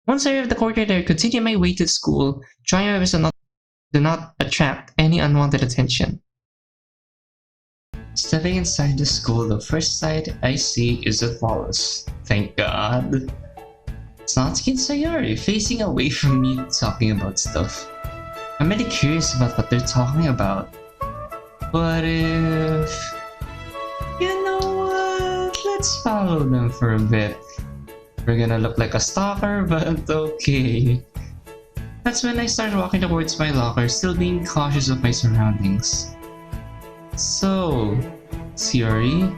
Once I arrived at the courtyard, I continued my way to school, trying my best to not attract any unwanted attention. Stepping inside the school, the first sight I see is of Wallace. Thank God. It's not Yuri, facing away from me talking about stuff. I'm really curious about what they're talking about. What if... You know what? Let's follow them for a bit. We're gonna look like a stalker, but okay. That's when I started walking towards my locker, still being cautious of my surroundings. So, Yuri,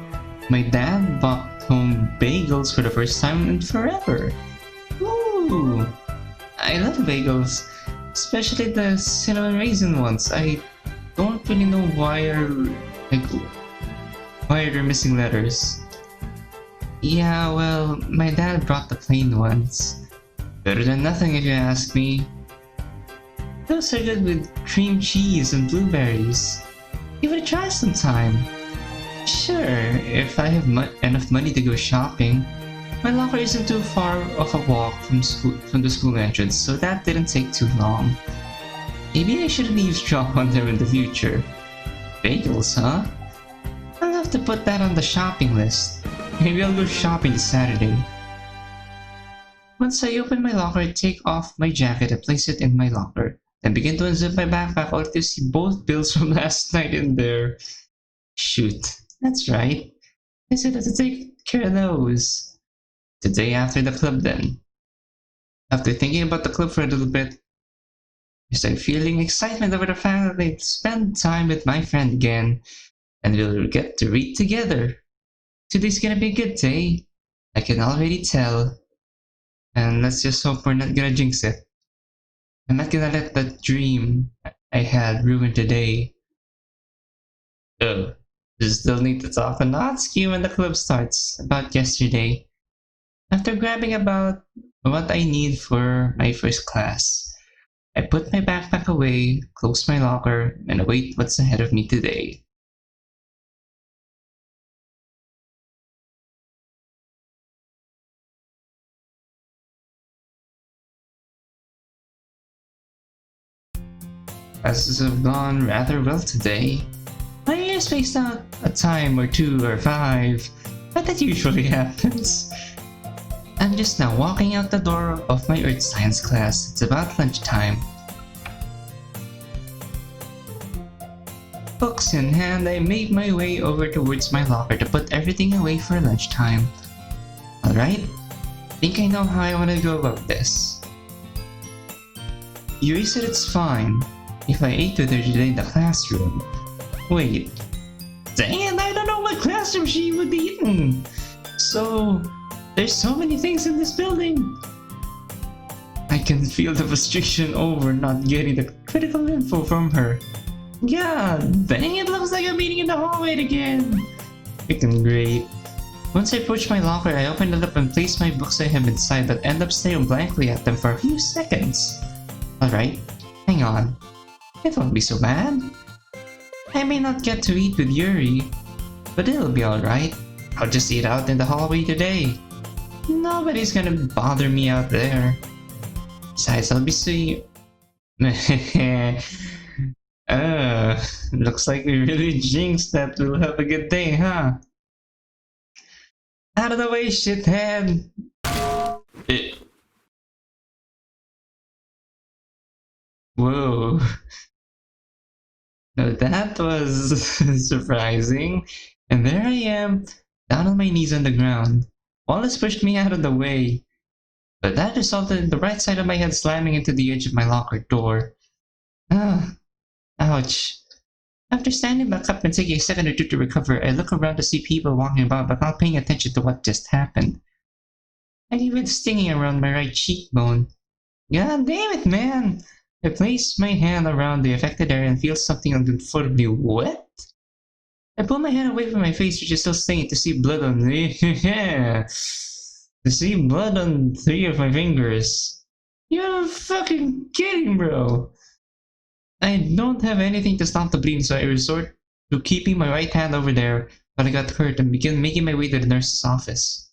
my dad brought home bagels for the first time in forever. Ooh, I love bagels, especially the cinnamon raisin ones. I don't really know why they're missing letters. Yeah, well, my dad brought the plain ones. Better than nothing if you ask me. Those are good with cream cheese and blueberries. Give it a try sometime. Sure, if I have enough money to go shopping. My locker isn't too far of a walk from the school entrance, so that didn't take too long. Maybe I shouldn't eavesdrop on them in the future. Bagels, huh? I'll have to put that on the shopping list. Maybe I'll go shopping this Saturday. Once I open my locker, I take off my jacket and place it in my locker. Then begin to unzip my backpack only to see both bills from last night in there. Shoot, that's right. I said I have to take care of those. The day after the club then. After thinking about the club for a little bit, I started feeling excitement over the fact that I'd spend time with my friend again, and we'll get to read together. Today's gonna be a good day. I can already tell. And let's just hope we're not gonna jinx it. I'm not gonna let that dream I had ruin today. Just still need to talk on Natsuki when the club starts about yesterday. After grabbing about what I need for my first class, I put my backpack away, close my locker, and await what's ahead of me today. Classes have gone rather well today. My ears spaced out a time or 2 or 5, but that usually happens. I'm just now walking out the door of my Earth Science class. It's about lunchtime. Books in hand, I make my way over towards my locker to put everything away for lunchtime. Alright, think I know how I want to go about this. Yuri said it's fine if I ate with her today in the classroom. Wait, dang it, I don't know what classroom she would be in. So, there's so many things in this building. I can feel the frustration over not getting the critical info from her. God dang, it looks like I'm meeting in the hallway again. Freaking great. Once I approach my locker, I open it up and place my books I have inside, but end up staring blankly at them for a few seconds. Alright, hang on. It won't be so bad. I may not get to eat with Yuri, but it'll be alright. I'll just eat out in the hallway today. Nobody's gonna bother me out there. Besides, I'll be seeing... looks like we really jinxed that we'll have a good day, huh? Out of the way, shithead! Whoa. Now that was surprising. And there I am, down on my knees on the ground. Wallace pushed me out of the way, but that resulted in the right side of my head slamming into the edge of my locker door. Ouch. After standing back up and taking a second or two to recover, I look around to see people walking about but not paying attention to what just happened. I feel it stinging around my right cheekbone. God damn it, man! I place my hand around the affected area and feel something uncomfortably wet. I pull my hand away from my face, which is still stinging, to see blood on to see blood on 3 of my fingers. You're fucking kidding, bro. I don't have anything to stop the bleeding, so I resort to keeping my right hand over there, but I got hurt and begin making my way to the nurse's office.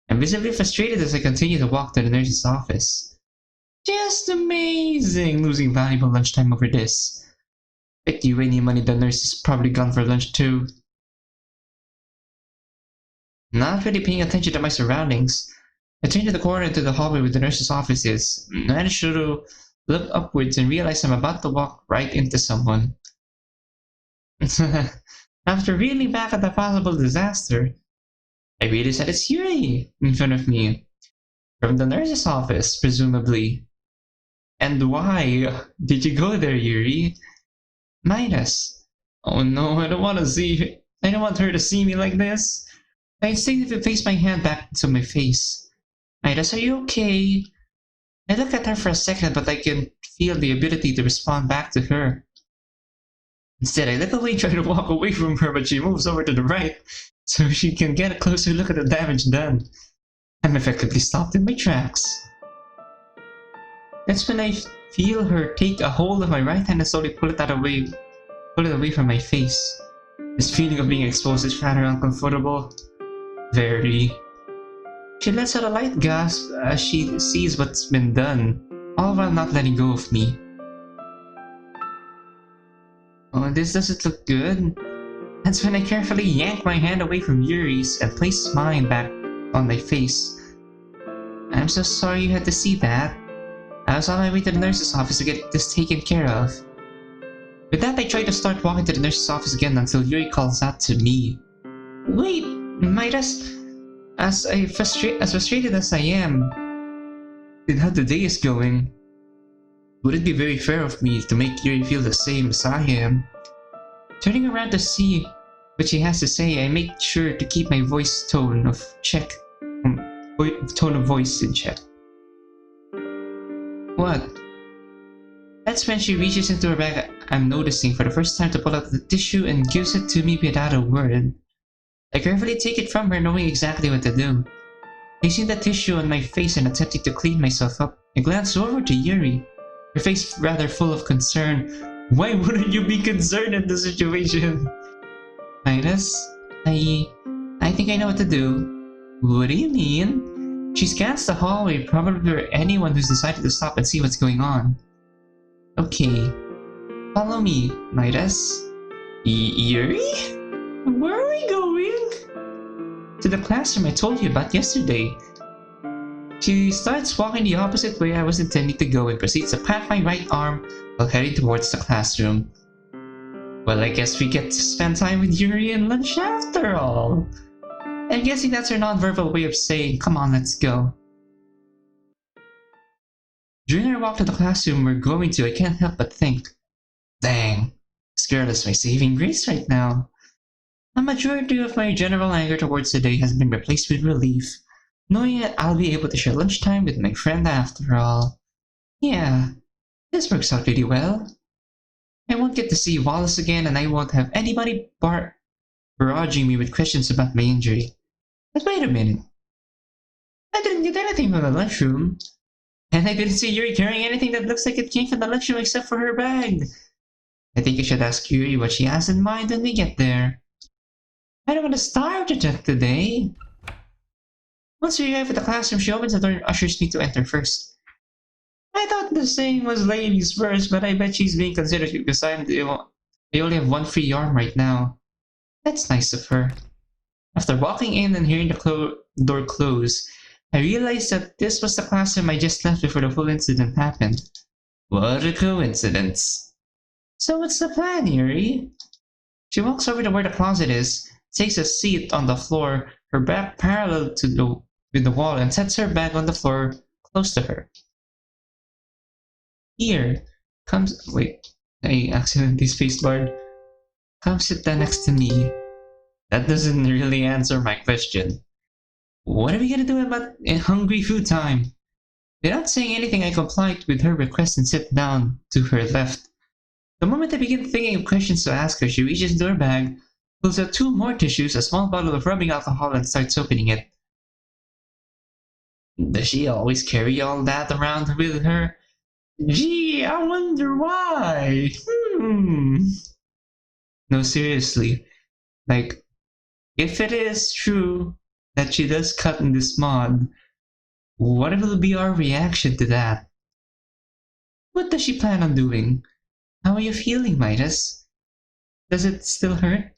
I'm visibly frustrated as I continue to walk to the nurse's office. Just amazing losing valuable lunchtime over this. Bet you any money the nurse is probably gone for lunch too. Not really paying attention to my surroundings, I turn to the corner into the hallway where the nurse's office is. I manage to look upwards and realize I'm about to walk right into someone. After reeling back at the possible disaster, I realize that it's Yuri in front of me. From the nurse's office, presumably. And why did you go there, Yuri? Midas. Oh no, I don't want her to see me like this. I instinctively place my hand back into my face. Midas, are you okay? I look at her for a second, but I can feel the ability to respond back to her. Instead, I look away, try to walk away from her, but she moves over to the right, so she can get a closer look at the damage done. I'm effectively stopped in my tracks. That's when I feel her take a hold of my right hand and slowly pull it away from my face. This feeling of being exposed is rather uncomfortable. Very. She lets out a light gasp as she sees what's been done, all while not letting go of me. Oh, this doesn't look good. That's when I carefully yank my hand away from Yuri's and place mine back on my face. I'm so sorry you had to see that. I was on my way to the nurse's office to get this taken care of. With that, I try to start walking to the nurse's office again until Yuri calls out to me. Wait, Midas, as frustrated as I am with how the day is going, would it be very fair of me to make Yuri feel the same as I am? Turning around to see what she has to say, I make sure to keep my tone of voice in check. What? That's when she reaches into her bag. I'm noticing for the first time to pull out the tissue and gives it to me without a word. I carefully take it from her, knowing exactly what to do. Placing the tissue on my face and attempting to clean myself up, I glance over to Yuri, her face rather full of concern. Why wouldn't you be concerned in this situation? Midas, I think I know what to do. What do you mean? She scans the hallway, probably for anyone who's decided to stop and see what's going on. Okay, follow me, Midas. Yuri? Where are we going? To the classroom I told you about yesterday. She starts walking the opposite way I was intending to go and proceeds to pat my right arm while heading towards the classroom. Well, I guess we get to spend time with Yuri and lunch after all. I'm guessing that's her non-verbal way of saying, come on, let's go. During our walk to the classroom we're going to, I can't help but think, dang, this girl is my saving grace right now. A majority of my general anger towards the day has been replaced with relief, knowing that I'll be able to share lunchtime with my friend after all. Yeah, this works out really well. I won't get to see Wallace again, and I won't have anybody barraging me with questions about my injury. But wait a minute. I didn't get anything from the lunchroom. And I didn't see Yuri carrying anything that looks like it came from the lunchroom except for her bag. I think I should ask Yuri what she has in mind when we get there. I don't want to starve to death today. Once we arrive at the classroom, she opens the door and ushers me to enter first. I thought the saying was ladies first, but I bet she's being considerate because I only have one free arm right now. That's nice of her. After walking in and hearing the door close, I realized that this was the classroom I just left before the full incident happened. What a coincidence. So what's the plan, Yuri? She walks over to where the closet is, takes a seat on the floor, her back parallel to the wall, and sets her bag on the floor close to her. Here, wait, I accidentally spacebarred. Come sit down next to me. That doesn't really answer my question. What are we gonna do about hungry food time? Without saying anything, I complied with her request and sit down to her left. The moment I begin thinking of questions to ask her, she reaches into her bag, pulls out 2 more tissues, a small bottle of rubbing alcohol, and starts opening it. Does she always carry all that around with her? Gee, I wonder why. No, seriously. Like, if it is true that she does cut in this mod. What will be our reaction to that? What does she plan on doing? How are you feeling, Midas? Does it still hurt?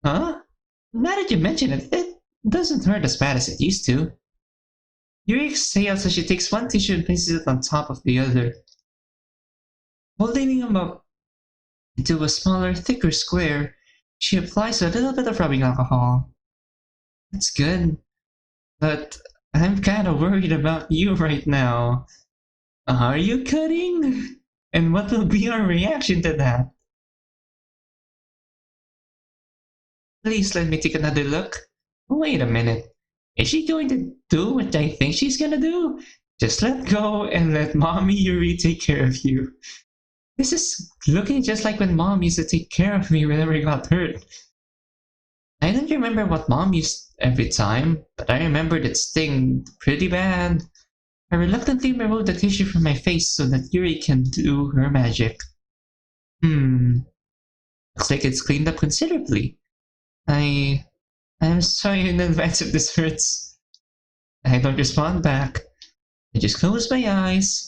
Huh? Now that you mention it, it doesn't hurt as bad as it used to. Yuri exhales as she takes one tissue and places it on top of the other. Holding them up into a smaller, thicker square, she applies a little bit of rubbing alcohol. That's good, but I'm kinda worried about you right now. Are you cutting? And what will be our reaction to that? Please let me take another look. Wait a minute. Is she going to do what I think she's gonna do? Just let go and let Mommy Yuri take care of you. This is looking just like when Mom used to take care of me whenever I got hurt. I don't remember what Mom used every time, but I remembered it stinged pretty bad. I reluctantly removed the tissue from my face so that Yuri can do her magic. Looks like it's cleaned up considerably. I'm sorry in advance if this hurts. I don't respond back. I just close my eyes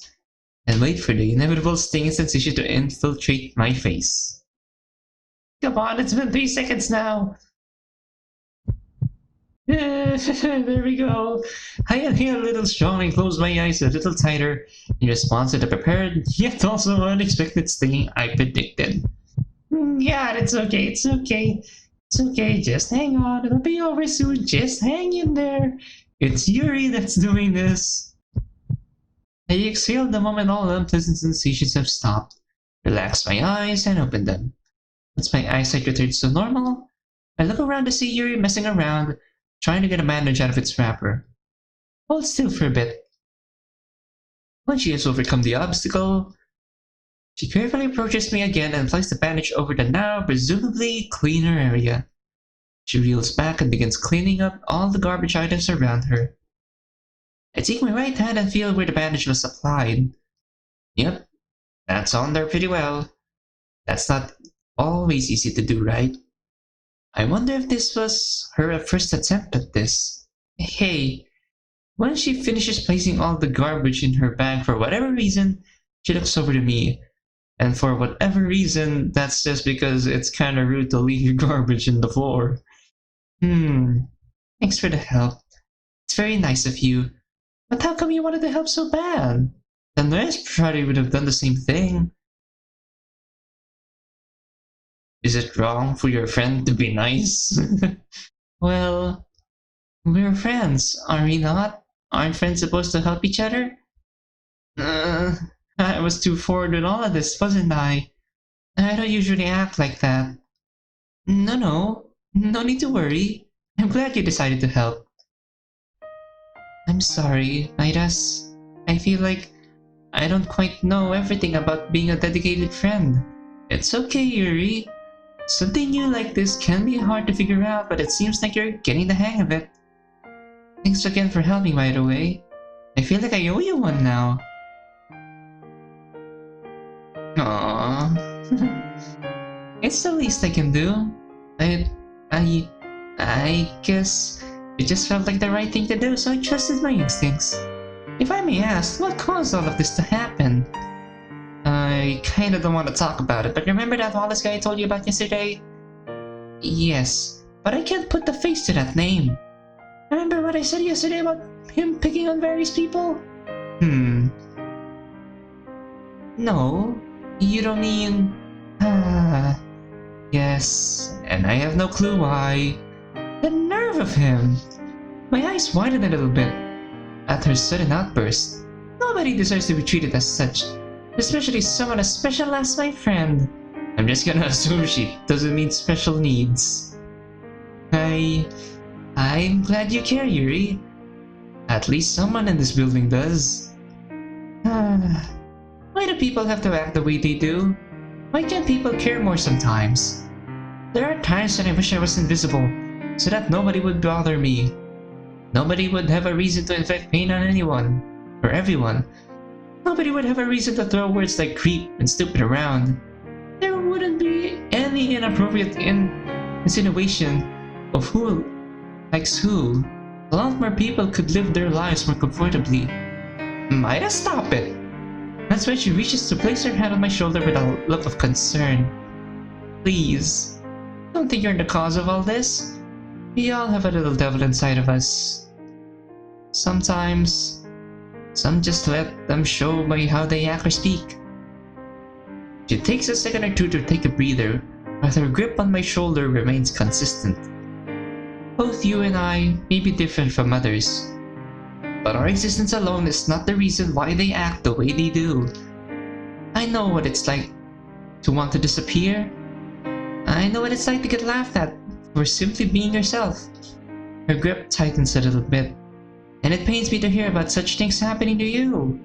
and wait for the inevitable stinging sensation to infiltrate my face. Come on, it's been 3 seconds now. There we go. I inhale a little strong and close my eyes a little tighter in response to the prepared yet also unexpected stinging I predicted. Yeah, it's okay, it's okay. It's okay, just hang on, it'll be over soon, just hang in there. It's Yuri that's doing this. I exhale the moment all unpleasant sensations have stopped, relax my eyes, and open them. Once my eyesight returns to normal, I look around to see Yuri messing around, trying to get a bandage out of its wrapper. Hold still for a bit. When she has overcome the obstacle, she carefully approaches me again and applies the bandage over the now presumably cleaner area. She reels back and begins cleaning up all the garbage items around her. I take my right hand and feel where the bandage was applied. Yep, that's on there pretty well. That's not always easy to do, right? I wonder if this was her first attempt at this. Hey, when she finishes placing all the garbage in her bag for whatever reason, she looks over to me. And for whatever reason, that's just because it's kinda rude to leave your garbage in the floor. Thanks for the help. It's very nice of you. But how come you wanted to help so bad? The nurse probably would have done the same thing. Is it wrong for your friend to be nice? Well, we're friends, are we not? Aren't friends supposed to help each other? I was too forward with all of this, wasn't I? I don't usually act like that. No need to worry. I'm glad you decided to help. I'm sorry, Midas. I feel like I don't quite know everything about being a dedicated friend. It's okay, Yuri. Something new like this can be hard to figure out, but it seems like you're getting the hang of it. Thanks again for helping, by the way. I feel like I owe you one now. Aww. It's the least I can do. I guess it just felt like the right thing to do, so I trusted my instincts. If I may ask, what caused all of this to happen? I kinda don't want to talk about it, but remember that Wallace guy I told you about yesterday? Yes, but I can't put the face to that name. Remember what I said yesterday about him picking on various people? No, you don't mean... Yes, and I have no clue why. The nerve of him! My eyes widened a little bit at her sudden outburst. Nobody deserves to be treated as such, especially someone as special as my friend. I'm just gonna assume she doesn't mean special needs. I'm glad you care, Yuri. At least someone in this building does. Why do people have to act the way they do? Why can't people care more sometimes? There are times when I wish I was invisible, so that nobody would bother me. Nobody would have a reason to inflict pain on anyone, or everyone. Nobody would have a reason to throw words like creep and stupid around. There wouldn't be any inappropriate insinuation of who Likes who? A lot more people could live their lives more comfortably. Midas, stop it! That's when she reaches to place her hand on my shoulder with a look of concern. Please, don't think you're the cause of all this. We all have a little devil inside of us. Sometimes, some just let them show by how they act or speak. She takes a second or two to take a breather, but her grip on my shoulder remains consistent. Both you and I may be different from others, but our existence alone is not the reason why they act the way they do. I know what it's like to want to disappear. I know what it's like to get laughed at for simply being yourself. Her grip tightens a little bit, and it pains me to hear about such things happening to you.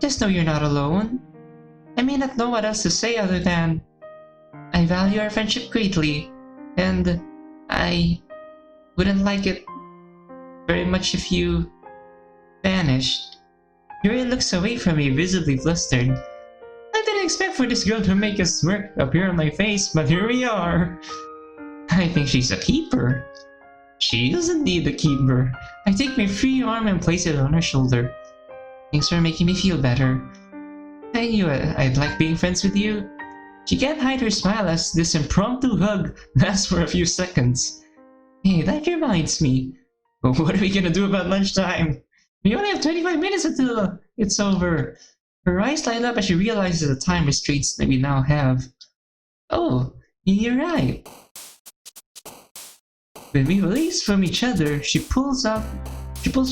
Just know you're not alone. I may not know what else to say other than, I value our friendship greatly, and I wouldn't like it very much if you vanished. Yuri looks away from me, visibly flustered. I didn't expect for this girl to make a smirk appear on my face, but here we are. I think she's a keeper. She doesn't need a keeper. I take my free arm and place it on her shoulder. Thanks for making me feel better. I knew I'd like being friends with you. She can't hide her smile as this impromptu hug lasts for a few seconds. Hey, that reminds me. What are we gonna do about lunchtime? We only have 25 minutes until it's over. Her eyes light up as she realizes the time restraints that we now have. Oh, you're right. When we release from each other, she pulls her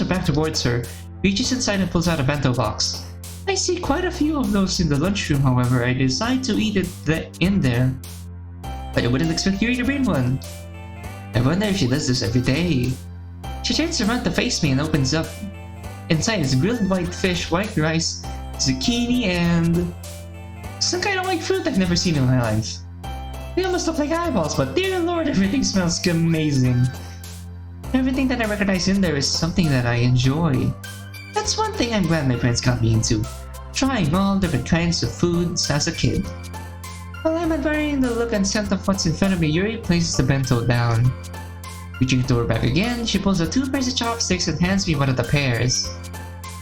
back towards her, reaches inside and pulls out a bento box. I see quite a few of those in the lunchroom, however. I decide to eat it in there. But I wouldn't expect Yuri to bring one. I wonder if she does this every day. She turns around to face me and opens up. Inside is grilled white fish, white rice, zucchini, and some kind of white fruit I've never seen in my life. They almost look like eyeballs, but dear lord, everything smells amazing. Everything that I recognize in there is something that I enjoy. That's one thing I'm glad my parents got me into, trying all different kinds of foods as a kid. While I'm admiring the look and scent of what's in front of me, Yuri places the bento down. Reaching to her back again, she pulls out 2 pairs of chopsticks and hands me one of the pairs.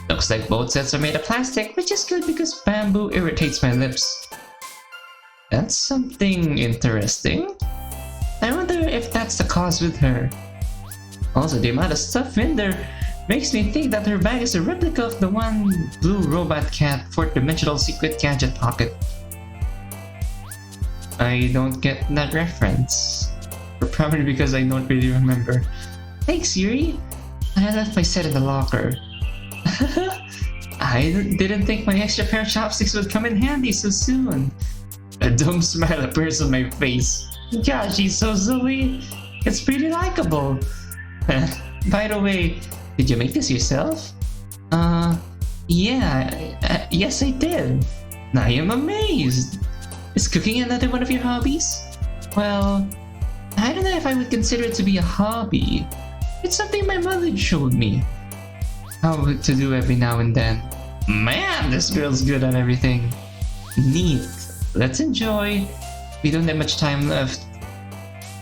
Looks like both sets are made of plastic, which is good because bamboo irritates my lips. That's something interesting. I wonder if that's the cause with her. Also, the amount of stuff in there makes me think that her bag is a replica of the one blue robot cat 4th-dimensional secret gadget pocket. I don't get that reference. Or probably because I don't really remember. Thanks, Yuri. I left my set in the locker. I didn't think my extra pair of chopsticks would come in handy so soon. A dumb smile appears on my face. Gosh, she's so silly. It's pretty likable. By the way, did you make this yourself? Yeah, yes I did. I am amazed. Is cooking another one of your hobbies? Well, I don't know if I would consider it to be a hobby. It's something my mother showed me how to do every now and then. Man, this girl's good at everything. Neat. Let's enjoy. We don't have much time left.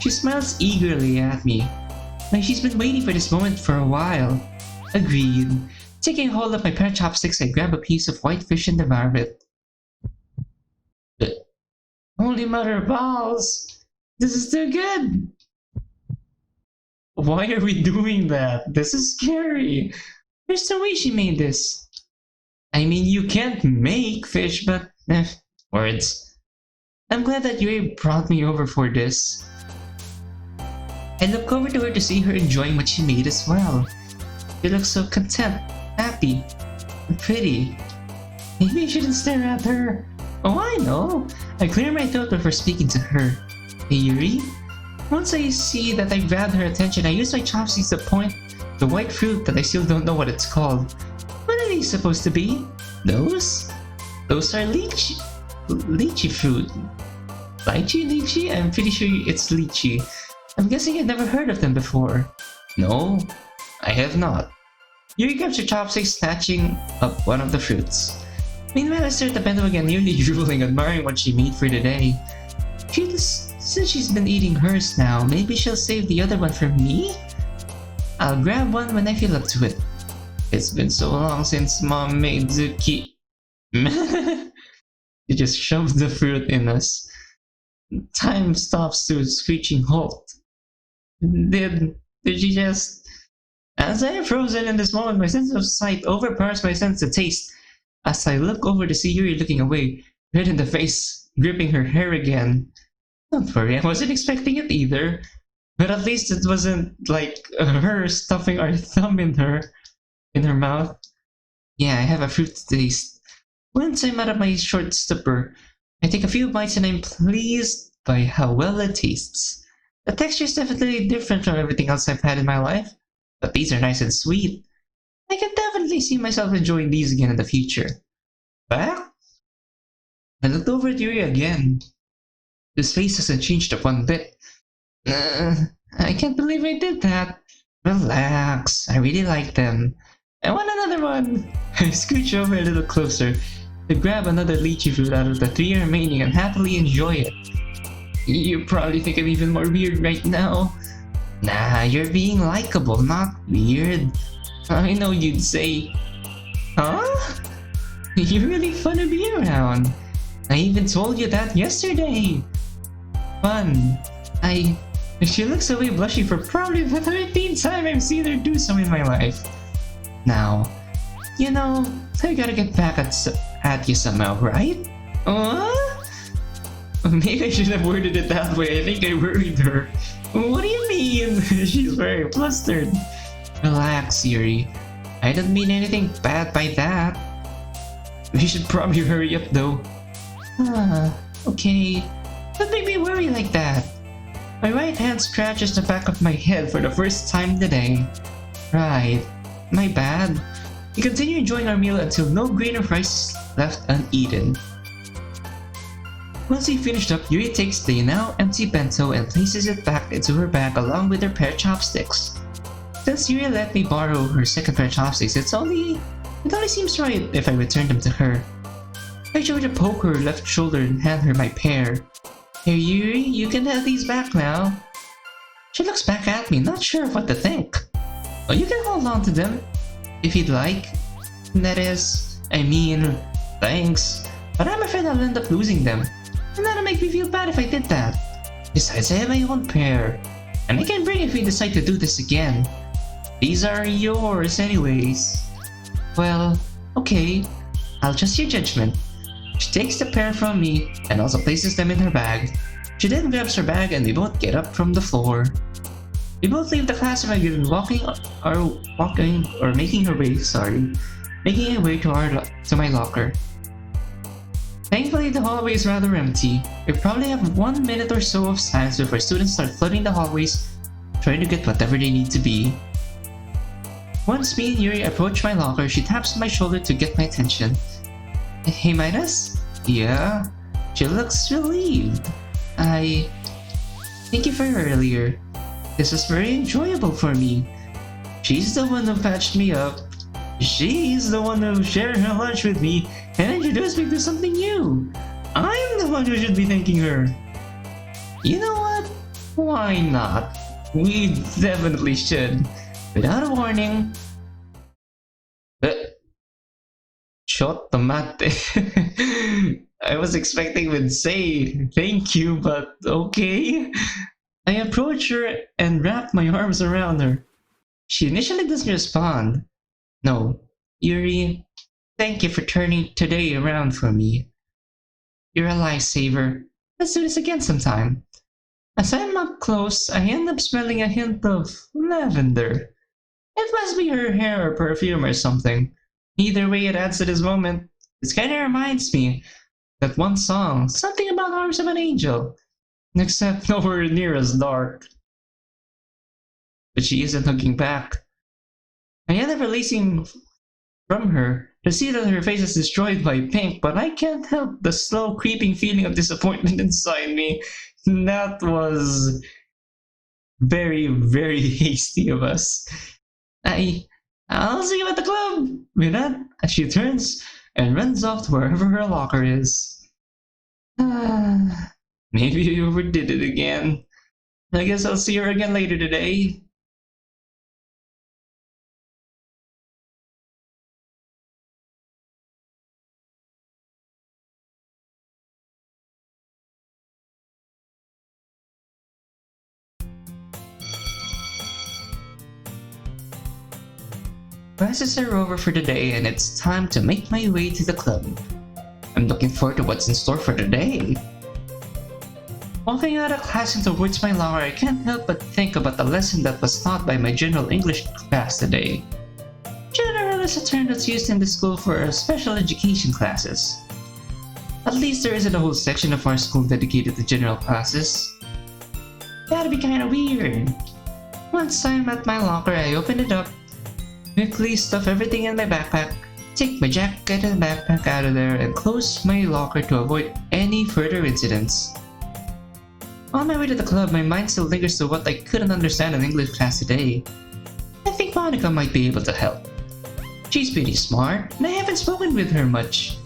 She smiles eagerly at me, like she's been waiting for this moment for a while. Agreed. Taking hold of my pair of chopsticks, I grab a piece of white fish and devour it. Holy mother of balls! This is too good! Why are we doing that? This is scary. There's no way she made this. I mean, you can't make fish, but words. I'm glad that Yuri brought me over for this. I look over to her to see her enjoying what she made as well. She looks so content, happy, and pretty. Maybe I shouldn't stare at her. Oh, I know. I clear my throat before speaking to her. Hey, Yuri? Once I see that I grabbed her attention, I use my chopsticks to point the white fruit that I still don't know what it's called. What are these supposed to be? Those? Those are lychee fruit. Lychee? I'm pretty sure it's lychee. I'm guessing I've never heard of them before. No, I have not. Yuri grabs her chopsticks, snatching up one of the fruits. Meanwhile, I stare at the bento again, nearly drooling, admiring what she made for today. Since she's been eating hers now, maybe she'll save the other one for me? I'll grab one when I feel up to it. It's been so long since Mom made zucchini. She just shoved the fruit in us. Time stops to a screeching halt. Did she just... As I am frozen in this moment, my sense of sight overpowers my sense of taste. As I look over to see Yuri looking away, red in the face, gripping her hair again. Don't worry, I wasn't expecting it either. But at least it wasn't like her stuffing our thumb in her mouth. Yeah, I have a fruit taste. Once I'm out of my short stupor, I take a few bites and I'm pleased by how well it tastes. The texture is definitely different from everything else I've had in my life, but these are nice and sweet. I can definitely see myself enjoying these again in the future. Back? I looked over at Yuri again. His face hasn't changed up one bit. I can't believe I did that. Relax, I really like them. I want another one. I scooch over a little closer to grab another lychee fruit out of the 3 remaining and happily enjoy it. You probably think I'm even more weird right now. Nah, you're being likable, not weird. I know you'd say, huh? You're really fun to be around. I even told you that yesterday. Fun. She looks away blushing for probably the 13th time I've seen her do so in my life. Now, you know, I gotta get back at you somehow, right? Maybe I should have worded it that way. I think I worried her. What do you mean? She's very flustered. Relax, Yuri. I didn't mean anything bad by that. We should probably hurry up though. Okay. Don't make me worry like that. My right hand scratches the back of my head for the first time today. Right. My bad. We continue enjoying our meal until no grain of rice is left uneaten. Once we finished up, Yuri takes the now empty bento and places it back into her bag along with her pair of chopsticks. Since Yuri let me borrow her second pair of chopsticks, it only seems right if I return them to her. I try to poke her left shoulder and hand her my pair. Here, Yuri, you can have these back now. She looks back at me, not sure what to think. Oh, you can hold on to them, if you'd like. That is, thanks. But I'm afraid I'll end up losing them. And that'll make me feel bad if I did that. Besides, I have my own pair. And I can bring if we decide to do this again. These are yours anyways. Well, okay. I'll trust your judgment. She takes the pair from me and also places them in her bag. She then grabs her bag and we both get up from the floor. We both leave the classroom and begin making our way to my locker. Thankfully, the hallway is rather empty. We probably have 1 minute or so of silence before students start flooding the hallways, trying to get whatever they need to be. Once me and Yuri approach my locker, she taps on my shoulder to get my attention. Hey, Midas? Yeah? She looks relieved. Thank you for earlier. This was very enjoyable for me. She's the one who patched me up. She's the one who shared her lunch with me and introduced me to something new. I'm the one who should be thanking her. You know what? Why not? We definitely should. Without a warning. Shot the mate. I was expecting we'd say thank you, but okay. I approach her and wrap my arms around her. She initially doesn't respond. No, Yuri, thank you for turning today around for me. You're a lifesaver. Let's do this again sometime. As I'm up close, I end up smelling a hint of lavender. It must be her hair or perfume or something. Either way, it adds to this moment. This kinda reminds me that one song, something about Arms of an Angel. Except nowhere near as dark. But she isn't looking back. I end up releasing from her to see that her face is destroyed by pink, but I can't help the slow creeping feeling of disappointment inside me. That was very, very hasty of us. I'll see you at the club! With that, as she turns and runs off to wherever her locker is. Maybe we overdid it again. I guess I'll see her again later today. Classes are over for the day and it's time to make my way to the club. I'm looking forward to what's in store for the day. Walking out of class and towards my locker, I can't help but think about the lesson that was taught by my general English class today. General is a term that's used in the school for special education classes. At least there isn't a whole section of our school dedicated to general classes. That'd be kinda weird. Once I'm at my locker, I open it up, quickly stuff everything in my backpack, take my jacket and backpack out of there, and close my locker to avoid any further incidents. On my way to the club, my mind still lingers to what I couldn't understand in English class today. I think Monica might be able to help. She's pretty smart, and I haven't spoken with her much.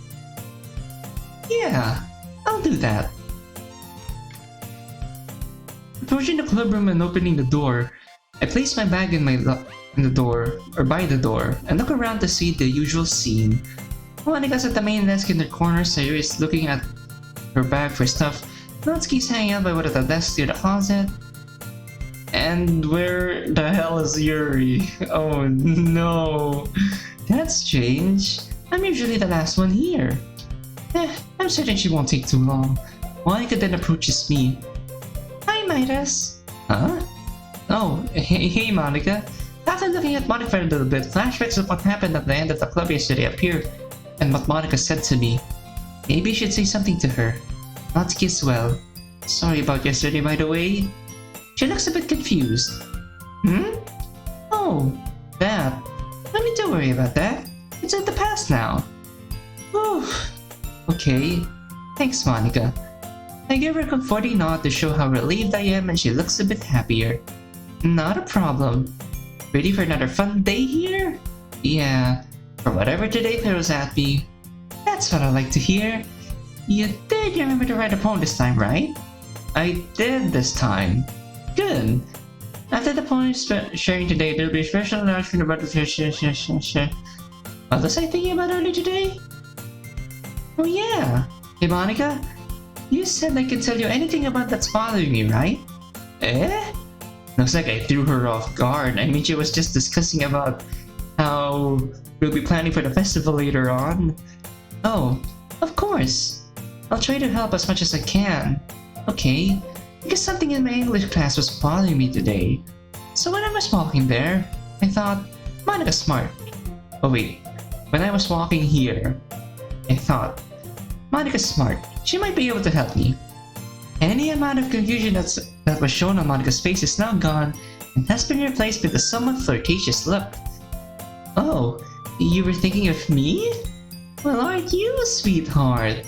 Yeah, I'll do that. Approaching the club room and opening the door, I place my bag in the door, or by the door, and look around to see the usual scene. Monica's at the main desk in the corner, Sayuri is looking at her bag for stuff. Natsuki's hanging out by one of the desks near the closet. And where the hell is Yuri? Oh no. That's strange. I'm usually the last one here. I'm certain she won't take too long. Monica then approaches me. Hi, Midas. Huh? Oh, hey Monica. After looking at Monica for a little bit, flashbacks of what happened at the end of the club yesterday appeared, and what Monica said to me. Maybe I should say something to her. Natsuki as well. Sorry about yesterday, by the way. She looks a bit confused. Oh, that. No need to worry about that. It's in the past now. Whew. Okay. Thanks, Monica. I give her a comforting nod to show how relieved I am, and she looks a bit happier. Not a problem. Ready for another fun day here? Yeah, for whatever today throws at me. That's what I like to hear. You did remember to write a poem this time, right? I did this time. Good. After the poem sharing today, there'll be a special announcement about the what was I thinking about earlier today? Oh yeah. Hey Monica, you said I can tell you anything about that's bothering me, right? Eh? Looks like I threw her off guard. I mean, she was just discussing about how we'll be planning for the festival later on. Oh, of course. I'll try to help as much as I can. Okay, because something in my English class was bothering me today. So when I was walking there, I thought, Monica's smart. Oh wait, when I was walking here, I thought, Monica's smart. She might be able to help me. Any amount of confusion that was shown on Monica's face is now gone and has been replaced with a somewhat flirtatious look. Oh, you were thinking of me? Well, aren't you a sweetheart?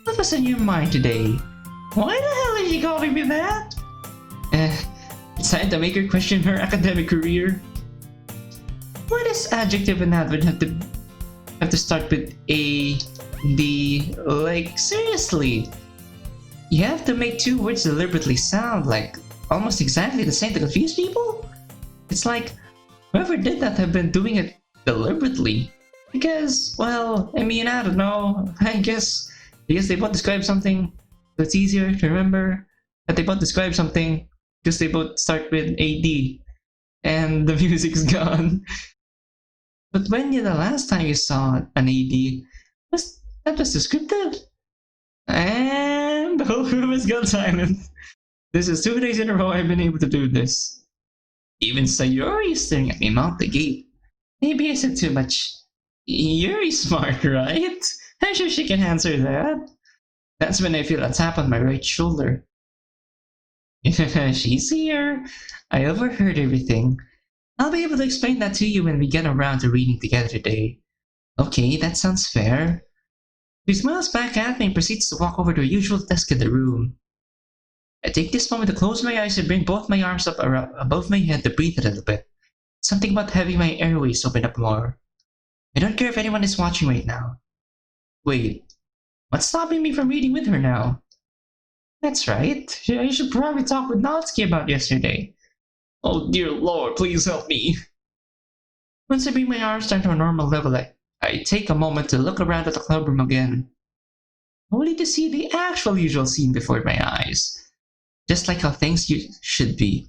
What was on your mind today? Why the hell is she calling me that? It's time to make her question her academic career. Why does adjective and adverb have to start with A, D? Like, seriously? You have to make two words deliberately sound like almost exactly the same to confuse people? It's like, whoever did that have been doing it deliberately. Because, well, I mean, I don't know. I guess they both describe something that's easier to remember. That they both describe something because they both start with AD. And the music's gone. But when the last time you saw an AD, that was descriptive? And the whole room has gone silent. This is 2 days in a row I've been able to do this. Even Sayuri is staring at me mouth the gate. Maybe I said too much. Yuri's smart, right? I'm sure she can answer that. That's when I feel a tap on my right shoulder. She's here. I overheard everything. I'll be able to explain that to you when we get around to reading together today. Okay, that sounds fair. She smiles back at me and proceeds to walk over to her usual desk in the room. I take this moment to close my eyes and bring both my arms up above my head to breathe a little bit. Something about having my airways open up more. I don't care if anyone is watching right now. Wait, what's stopping me from reading with her now? That's right, I should probably talk with Natsuki about yesterday. Oh dear lord, please help me. Once I bring my arms down to a normal level, I take a moment to look around at the club room again, only to see the actual usual scene before my eyes. Just like how things should be.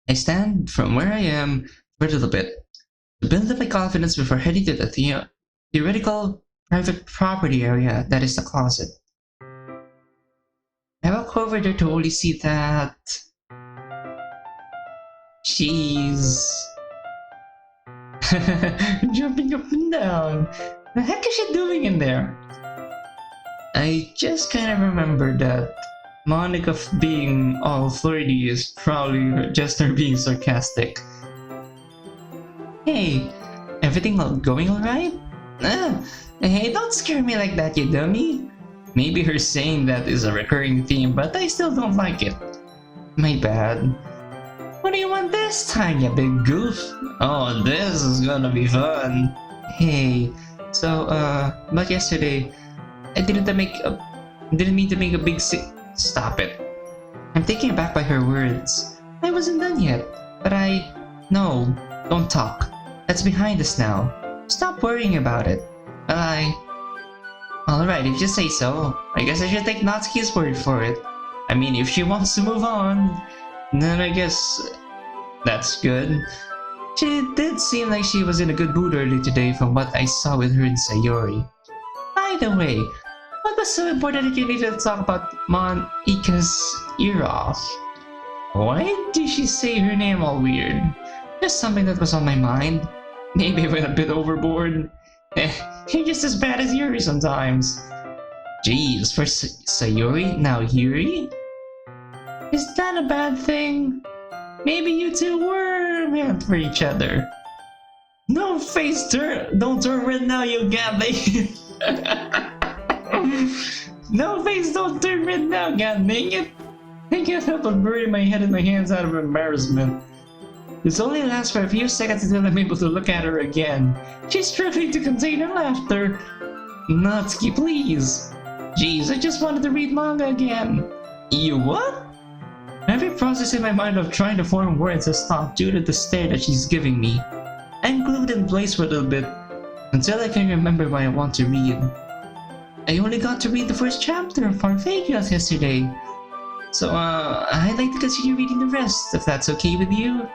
I stand from where I am, for a little bit to build up my confidence before heading to the theoretical private property area that is the closet. I walk over there to only see that she's jumping up and down. The heck is she doing in there? I just kind of remember that Monica being all flirty is probably just her being sarcastic. Hey, everything going alright? Hey, don't scare me like that, you dummy. Maybe her saying that is a recurring theme, but I still don't like it. My bad. What do you want this time, you big goof? Oh, this is gonna be fun. Hey, so, but yesterday, I didn't mean to make a big Stop it. I'm taken aback by her words. I wasn't done yet, but No, don't talk. That's behind us now. Stop worrying about it. Alright, if you say so. I guess I should take Natsuki's word for it. I mean, if she wants to move on, then I guess that's good. She did seem like she was in a good mood earlier today from what I saw with her and Sayori. By the way, what was so important that you needed to talk about Monika's ear off? Why did she say her name all weird? Just something that was on my mind. Maybe I went a bit overboard. You're just as bad as Yuri sometimes. Jeez, first Sayori, now Yuri? Is that a bad thing? Maybe you two were meant for each other. No face don't turn red now, you gabbing. No face don't turn red now, god dang it. I can't help but bury my head in my hands out of embarrassment. This only lasts for a few seconds until I'm able to look at her again. She's struggling to contain her laughter. Natsuki, please. Jeez, I just wanted to read manga again. You what? Every process in my mind of trying to form words has stopped due to the stare that she's giving me. I'm glued in place for a little bit, until I can remember what I want to read. I only got to read the first chapter of Parfagias yesterday, so I'd like to continue reading the rest, if that's okay with you.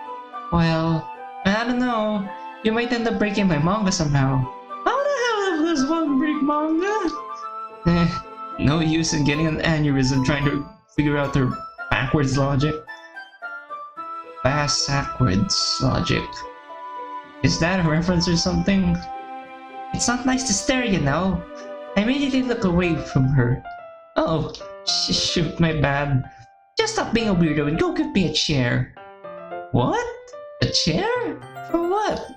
Well, I don't know, you might end up breaking my manga somehow. How the hell does one break manga? No use in getting an aneurysm trying to figure out their backwards logic. Backwards logic. Is that a reference or something? It's not nice to stare, you know. I immediately look away from her. Oh, shoot, my bad. Just stop being a weirdo and go give me a chair. What? A chair? For what?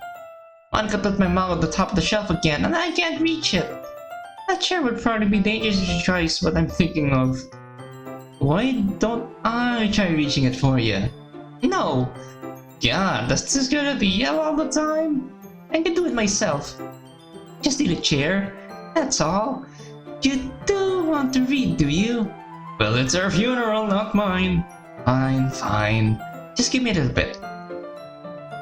Monica put my mouth on the top of the shelf again, and I can't reach it. That chair would probably be dangerous if she tries what I'm thinking of. Why don't I try reaching it for you? No! God, that's just gonna be yell all the time? I can do it myself. Just need a chair, that's all. You do want to read, do you? Well, it's her funeral, not mine. Fine. Just give me a little bit.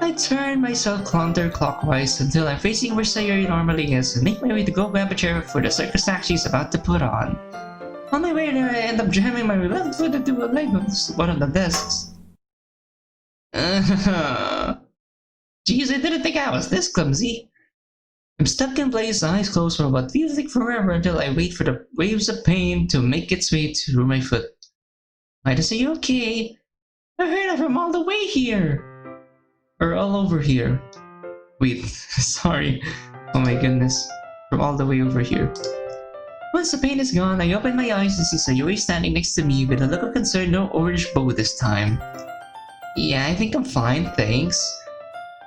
I turn myself counterclockwise until I'm facing where Sayori normally is and make my way to go grab a chair for the circus act she's about to put on. On my way there, I end up jamming my left foot into a leg of one of the desks. Jeez, I didn't think I was this clumsy. I'm stuck in place, eyes closed for what feels like forever until I wait for the waves of pain to make its way through my foot. Midas, are you okay? I heard it from all the way here. Or all over here. Wait, sorry. Oh my goodness. From all the way over here. Once the pain is gone, I open my eyes and see Sayori standing next to me with a look of concern, no orange bow this time. Yeah, I think I'm fine, thanks.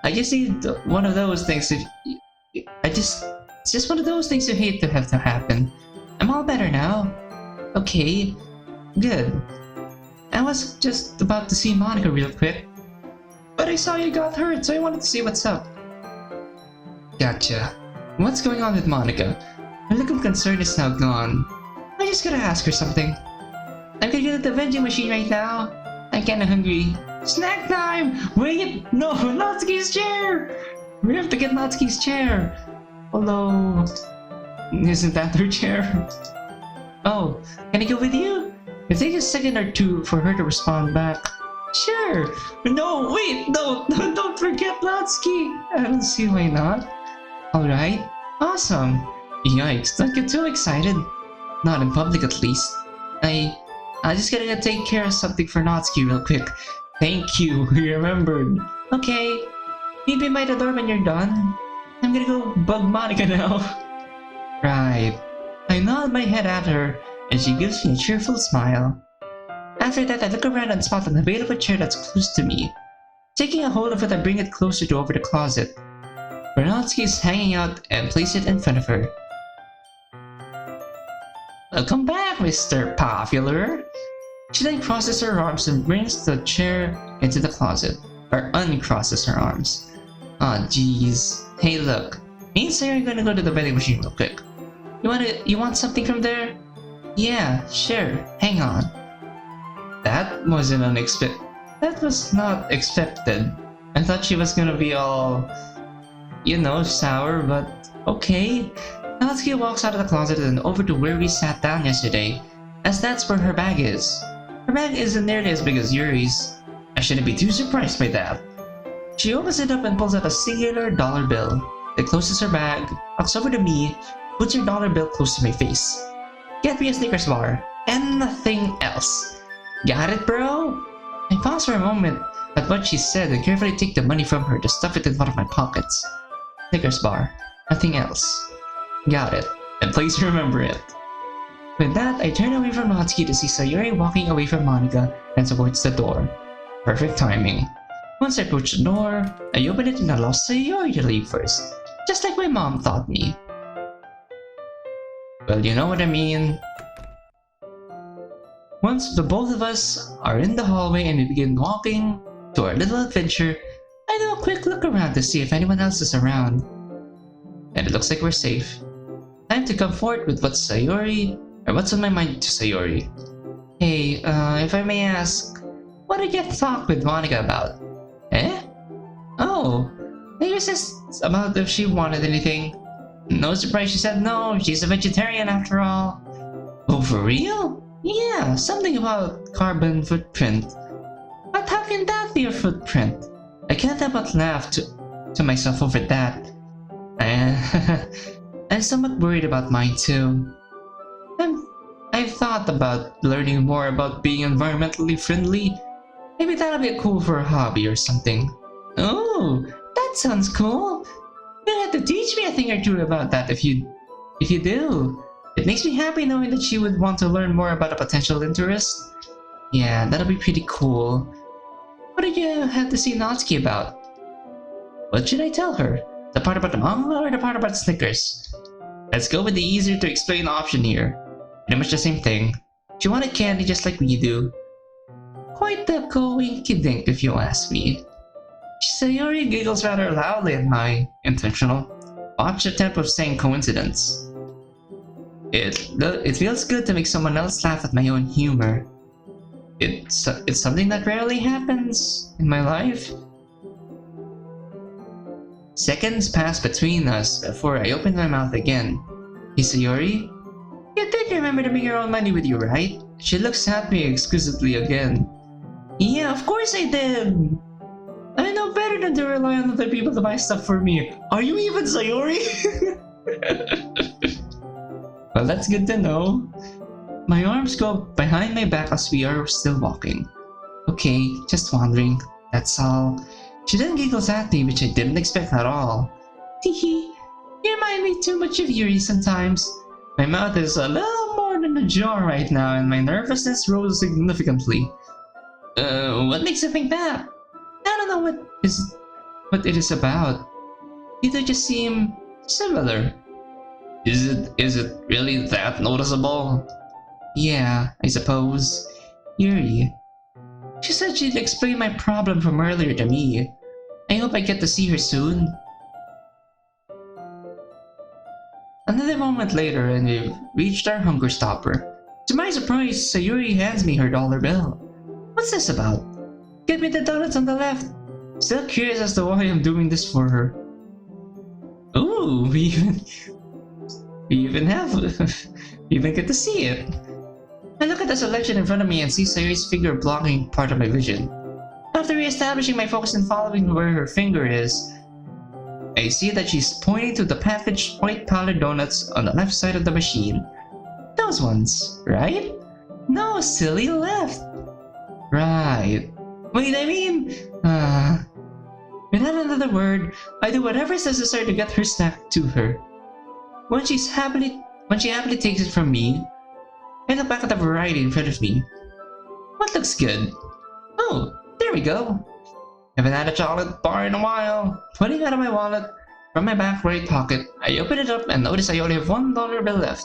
I just need one of those things to... It's just one of those things you hate to have to happen. I'm all better now. Okay, good. I was just about to see Monica real quick, but I saw you got hurt, so I wanted to see what's up. Gotcha. What's going on with Monica? Her look of concern is now gone. I just gotta ask her something. I'm gonna get at the vending machine right now. I'm kinda hungry. Snack time! Wait! No! Natsuki's chair! We have to get Natsuki's chair! Although... isn't that her chair? Oh, can I go with you? It takes a second or two for her to respond back. Sure. No, wait, don't forget Latsky. I don't see why not. Alright, awesome. Yikes, don't get too excited. Not in public at least. I just gotta take care of something for Natsuki real quick. Thank you, you remembered. Okay, meet me by the door when you're done. I'm gonna go bug Monica now. Right. I nod my head at her, and she gives me a cheerful smile. After that, I look around and spot an available chair that's close to me. Taking a hold of it, I bring it closer to over the closet. Bernatski is hanging out and place it in front of her. Welcome back, Mr. Popular. She then crosses her arms and brings the chair into the closet. Or uncrosses her arms. Aw, jeez. Hey, look. Me and Sarah are gonna go to the vending machine real quick. You want something from there? Yeah, sure. Hang on. That wasn't unexpected. That was not expected. I thought she was gonna be all, you know, sour, but okay. Natsuki walks out of the closet and over to where we sat down yesterday, as that's where her bag is. Her bag isn't nearly as big as Yuri's. I shouldn't be too surprised by that. She opens it up and pulls out a singular dollar bill. Then closes her bag, walks over to me, puts her dollar bill close to my face. Get me a Snickers bar, and nothing else. Got it, bro? I pause for a moment at what she said and carefully take the money from her to stuff it in one of my pockets. Snickers bar, nothing else. Got it, and please remember it. With that, I turn away from Natsuki to see Sayori walking away from Monica and towards the door. Perfect timing. Once I approach the door, I open it and allow Sayori to leave first, just like my mom taught me. Well, you know what I mean. Once the both of us are in the hallway and we begin walking to our little adventure, I do a quick look around to see if anyone else is around. And it looks like we're safe. Time to come forward with what's on my mind to Sayori. Hey, if I may ask, what did you talk with Monica about? Eh? Oh, they was just about if she wanted anything. No surprise she said no, she's a vegetarian after all. Oh, for real? Yeah, something about carbon footprint. But how can that be a footprint? I can't help but laugh to myself over that. I'm somewhat worried about mine too. I've thought about learning more about being environmentally friendly. Maybe that'll be cool for a hobby or something. Oh, that sounds cool. You'll have to teach me a thing or two about that if you do. It makes me happy knowing that she would want to learn more about a potential interest. Yeah, that'll be pretty cool. What did you have to see Natsuki about? What should I tell her? The part about the manga or the part about Snickers? Let's go with the easier to explain option here. Pretty much the same thing. She wanted candy just like we do. Quite the coinky-dink if you ask me. Sayori giggles rather loudly at my intentional, botched attempt of saying coincidence. It feels good to make someone else laugh at my own humor. It's something that rarely happens in my life. Seconds pass between us before I open my mouth again. Hey Sayori? You did remember to bring your own money with you, right? She looks at me exquisitely again. Yeah, of course I did! I know better than to rely on other people to buy stuff for me. Are you even Sayori? Well, that's good to know. My arms go behind my back as we are still walking. Okay, just wandering, that's all. She then giggles at me, which I didn't expect at all. Teehee, you remind me too much of Yuri sometimes. My mouth is a little more than a jar right now and my nervousness rose significantly. What makes you think that? I don't know what it is about. Either just seem similar. Is it really that noticeable? Yeah, I suppose. Yuri. She said she'd explain my problem from earlier to me. I hope I get to see her soon. Another moment later and we've reached our hunger stopper. To my surprise, Sayuri hands me her dollar bill. What's this about? Get me the donuts on the left. Still curious as to why I'm doing this for her. Ooh, we even get to see it. I look at the selection in front of me and see Sayuri's figure blocking part of my vision. After re-establishing my focus and following where her finger is, I see that she's pointing to the packaged white powdered donuts on the left side of the machine. Those ones, right? No, silly, left. Right. Wait, I mean... Without another word, I do whatever is necessary to get her snack to her. When she happily takes it from me, I look back at the variety in front of me. What looks good? Oh, there we go. Haven't had a chocolate bar in a while. Putting it out of my wallet, from my back right pocket, I open it up and notice I only have $1 bill left.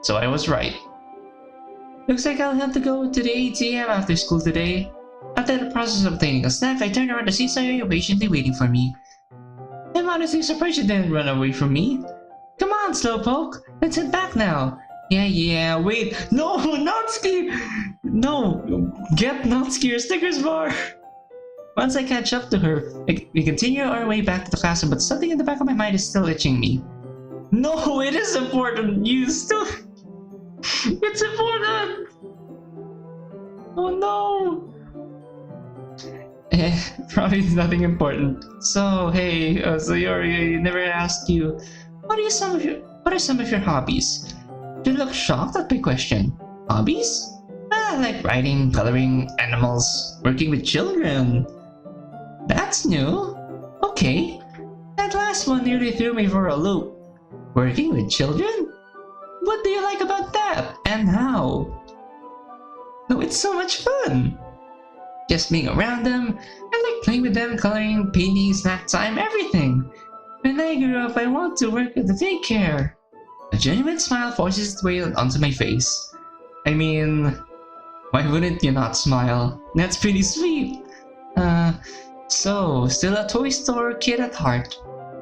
So I was right. Looks like I'll have to go to the ATM after school today. After the process of obtaining a snack, I turn around to see Sayori patiently waiting for me. I'm honestly surprised she didn't run away from me. Come on, Slowpoke, let's head back now. Yeah, wait. No, Natsuki! No, get Natsuki your Snickers bar! Once I catch up to her, we continue our way back to the classroom, but something in the back of my mind is still itching me. No, it is important. You still... It's important! Oh no! Probably nothing important. So, hey, Sayori, I never asked you, what are some of your hobbies? You look shocked at my question. Hobbies? I like writing, coloring, animals, working with children. That's new. Okay. That last one nearly threw me for a loop. Working with children? What do you like about that? And how? No, it's so much fun. Just being around them, I like playing with them, coloring, painting, snack time, everything. When I grew up, I want to work at the daycare. A genuine smile forces its way onto my face. I mean, why wouldn't you not smile? That's pretty sweet. So, still a toy store kid at heart.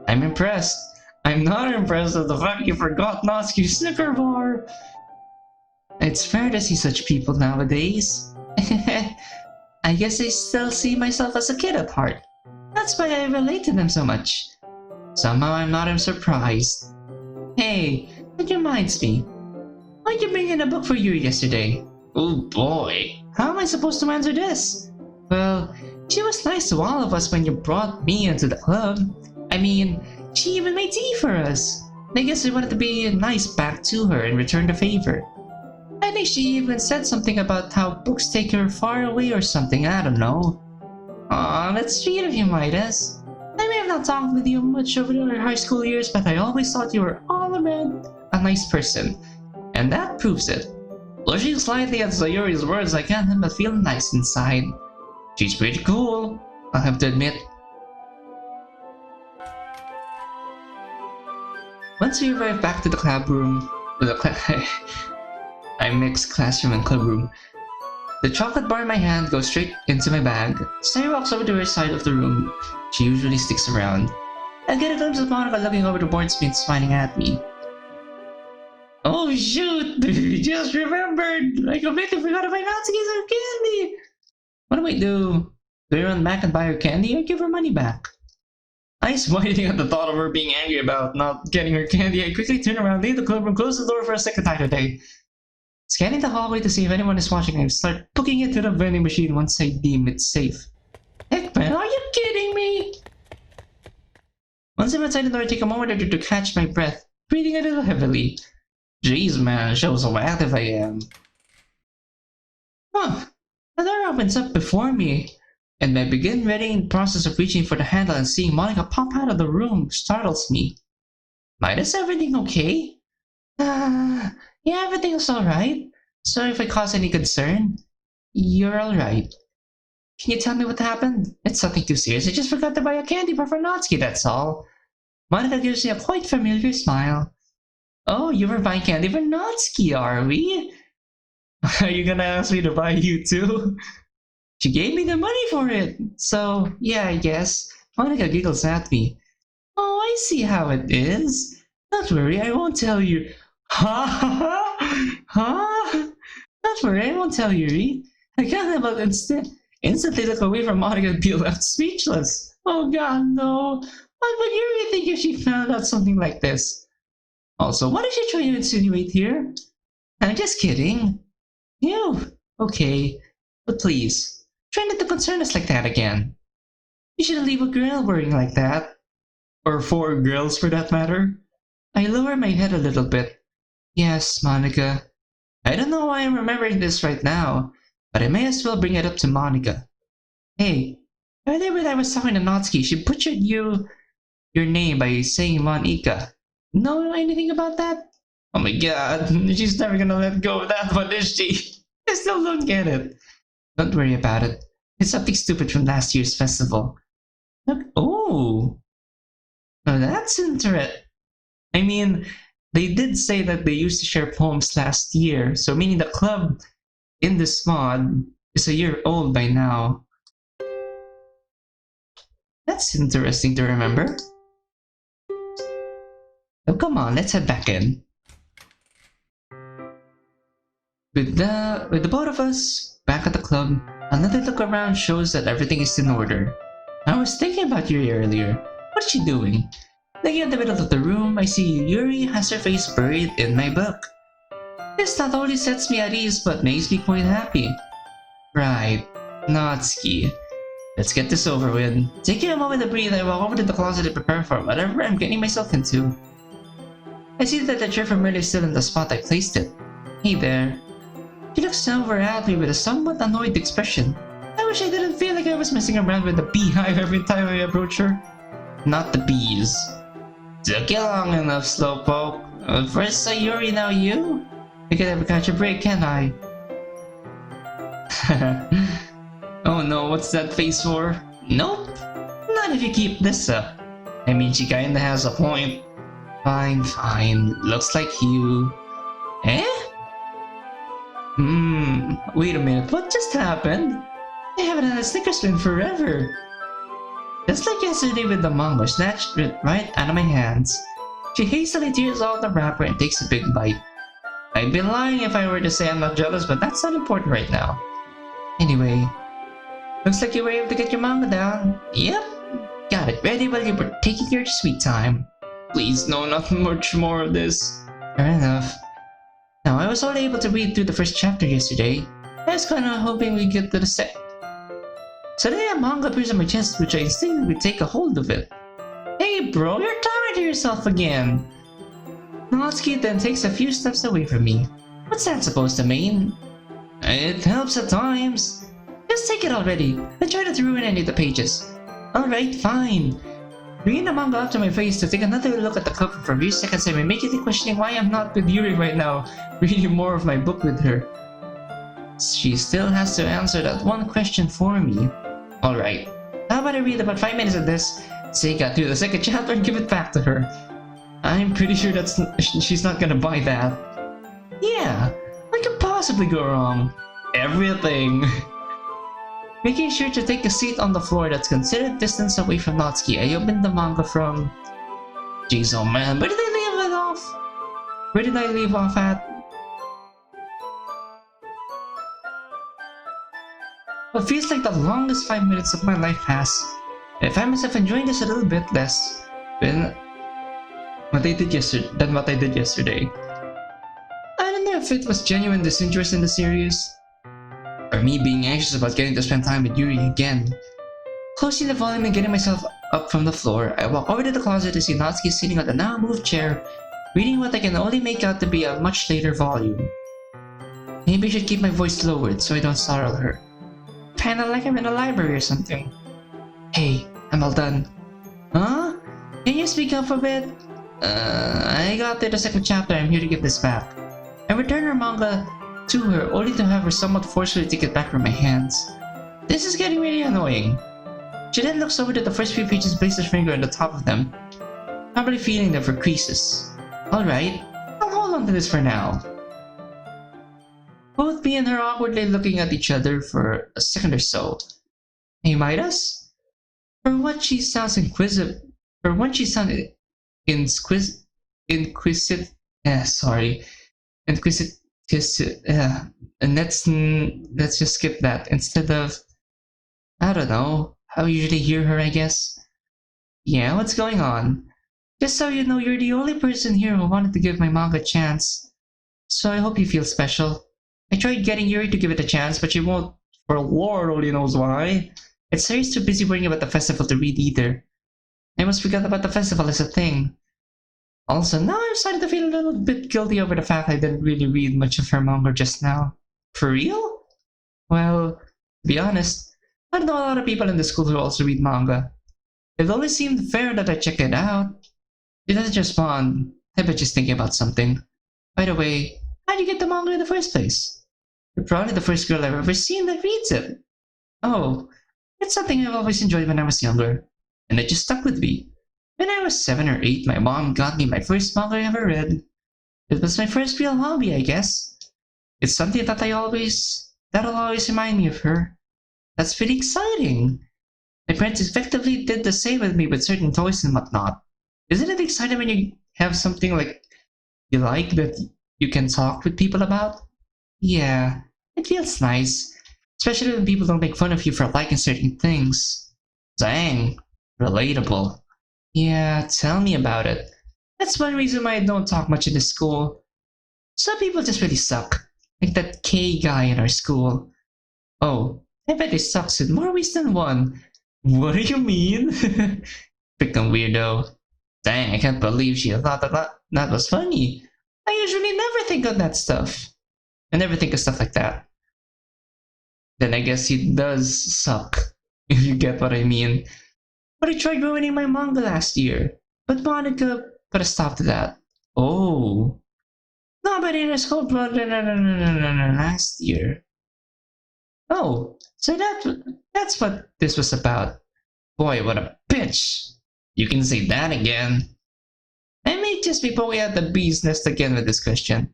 I'm impressed. I'm not impressed with the fact you forgot Natsuki's Snicker bar. It's fair to see such people nowadays. I guess I still see myself as a kid at heart. That's why I relate to them so much. Somehow I'm not surprised. Hey, that reminds me. Why'd you bring in a book for Yuri yesterday? Oh boy, how am I supposed to answer this? Well, she was nice to all of us when you brought me into the club. I mean, she even made tea for us. I guess we wanted to be nice back to her and return the favor. I think she even said something about how books take her far away or something, I don't know. Aw, that's sweet of you, Midas. I may have not talked with you much over our high school years, but I always thought you were all around a nice person. And that proves it. Blushing slightly at Sayori's words, I can't help but feel nice inside. She's pretty cool, I'll have to admit. Once we arrive back to the club room, I mix classroom and club room. The chocolate bar in my hand goes straight into my bag. Sayori walks over to her side of the room. She usually sticks around. I get a glimpse of Monica looking over the board screen, smiling at me. Oh shoot! Just remembered! I completely forgot about Natsuki's her candy! What do I do? Do I run back and buy her candy or give her money back? Eyes widening at the thought of her being angry about not getting her candy, I quickly turn around, leave the club and close the door for a second time today. Scanning the hallway to see if anyone is watching, I start booking it to the vending machine once I deem it safe. Heck man, are you kidding me? Once I'm outside the door, I take a moment or two to catch my breath, breathing a little heavily. Jeez man, shows how active I am. Huh, the door opens up before me, and I begin readying the process of reaching for the handle and seeing Monica pop out of the room startles me. Is everything okay? Yeah, everything's alright. Sorry if I cause any concern. You're alright. Can you tell me what happened? It's nothing too serious, I just forgot to buy a candy bar for Natsuki, that's all. Monica gives me a quite familiar smile. Oh, you were buying candy for Natsuki, are we? Are you gonna ask me to buy you too? She gave me the money for it, so yeah, I guess. Monica giggles at me. Oh, I see how it is. Don't worry, I won't tell you. Ha ha ha! Ha! Don't worry, I won't tell Yuri. I can't help but instantly look away from Monica and be left speechless. Oh god, no. What would Yuri think if she found out something like this? Also, what is she trying to insinuate here? I'm just kidding. Phew. Okay, but please, Try not to concern us like that again. You shouldn't leave a girl worrying like that. Or 4 girls for that matter. I lower my head a little bit. Yes, Monica. I don't know why I'm remembering this right now, but I may as well bring it up to Monica. Hey, earlier when I was talking to Natsuki, she butchered your name by saying Monica. Know anything about that? Oh my god, she's never gonna let go of that one, is she? I still don't get it. Don't worry about it. It's something stupid from last year's festival. Look, oh, that's interesting. I mean, they did say that they used to share poems last year, so meaning the club in this mod is a year old by now. That's interesting to remember. Oh, come on, let's head back in. With the both of us back at the club, another look around shows that everything is in order. I was thinking about Yuri earlier. What is she doing? Looking at the middle of the room, I see Yuri has her face buried in my book. This not only sets me at ease, but makes me quite happy. Right, Natsuki. Let's get this over with. Taking a moment to breathe, I walk over to the closet to prepare for whatever I'm getting myself into. I see that the chair from earlier is still in the spot I placed it. Hey there. She looks over at me with a somewhat annoyed expression. I wish I didn't feel like I was messing around with the beehive every time I approach her. Not the bees. Took you long enough, Slowpoke. First I Yuri, now you? I can never catch a break, can I? Oh no, what's that face for? Nope. Not if you keep this up. I mean, she kinda has a point. Fine, fine. Looks like you. Eh? Wait a minute, what just happened? I haven't had a Snickers in forever. Just like yesterday with the manga, snatched it right out of my hands. She hastily tears off the wrapper and takes a big bite. I'd be lying if I were to say I'm not jealous, but that's not important right now. Anyway, looks like you were able to get your manga down. Yep, got it ready while you were taking your sweet time. Please, no, not much more of this. Fair enough. Now, I was only able to read through the first chapter yesterday. I was kinda hoping we'd get to the second. Suddenly a manga appears on my chest, which I instinctively take a hold of it. Hey bro, you're talking to yourself again! Natsuki then takes a few steps away from me. What's that supposed to mean? It helps at times. Just take it already, and try not to ruin any of the pages. Alright, fine. Bringing the manga up to my face to take another look at the cover for a few seconds, I'm immediately questioning why I'm not with Yuri right now, reading more of my book with her. She still has to answer that one question for me. Alright, how about I read about 5 minutes of this, take out through the second chapter and give it back to her. I'm pretty sure she's not gonna buy that. Yeah, what could possibly go wrong? Everything. Making sure to take a seat on the floor that's considered distance away from Natsuki, I opened the manga from... Jeez, oh man, where did I leave it off? Where did I leave off at? What feels like the longest 5 minutes of my life has. I find myself enjoying this a little bit less than what I did yesterday. I don't know if it was genuine disinterest in the series, or me being anxious about getting to spend time with Yuri again. Closing the volume and getting myself up from the floor, I walk over to the closet to see Natsuki sitting on the now-moved chair, reading what I can only make out to be a much later volume. Maybe I should keep my voice lowered so I don't startle her. Kinda like I'm in a library or something. Hey, I'm all done. Huh? Can you speak up a bit? I got through the second chapter, I'm here to give this back. I return her manga to her, only to have her somewhat forcefully take it back from my hands. This is getting really annoying. She then looks over to the first few pages and places her finger on the top of them, probably feeling them for creases. Alright, I'll hold on to this for now. Both me and her awkwardly looking at each other for a second or so. Hey, Midas? For once she sounds inquisitive. For once she sounded inquisitive. And let's just skip that instead of, I don't know, how you usually hear her, I guess. Yeah, what's going on? Just so you know, you're the only person here who wanted to give my manga a chance. So I hope you feel special. I tried getting Yuri to give it a chance, but she won't For Lord only knows why. It's seriously too busy worrying about the festival to read either. I almost forgot about the festival as a thing. Also, now I'm starting to feel a little bit guilty over the fact I didn't really read much of her manga just now. For real? Well, to be honest, I know a lot of people in the school who also read manga. It always seemed fair that I check it out. She doesn't respond. I bet she's thinking about something. By the way, how'd you get the manga in the first place? You're probably the first girl I've ever seen that reads it. Oh, it's something I've always enjoyed when I was younger, and it just stuck with me. When I was 7 or 8, my mom got me my first manga I ever read. It was my first real hobby, I guess. It's something that'll always remind me of her. That's pretty exciting. My parents effectively did the same with me with certain toys and whatnot. Isn't it exciting when you have something like you like that you can talk with people about? Yeah, it feels nice. Especially when people don't make fun of you for liking certain things. Dang, relatable. Yeah, tell me about it. That's one reason why I don't talk much in the school. Some people just really suck. Like that K guy in our school. Oh, I bet he sucks in more ways than one. What do you mean? Freaking weirdo. Dang, I can't believe she thought that was funny. I usually never think of that stuff. I never think of stuff like that. Then I guess he does suck, if you get what I mean. But I tried ruining my manga last year. But Monica put a stop to that. Oh. Nobody in our school brought it last year. Oh, so that's what this was about. Boy, what a bitch. You can say that again. I may just be poking at the bee's nest again with this question.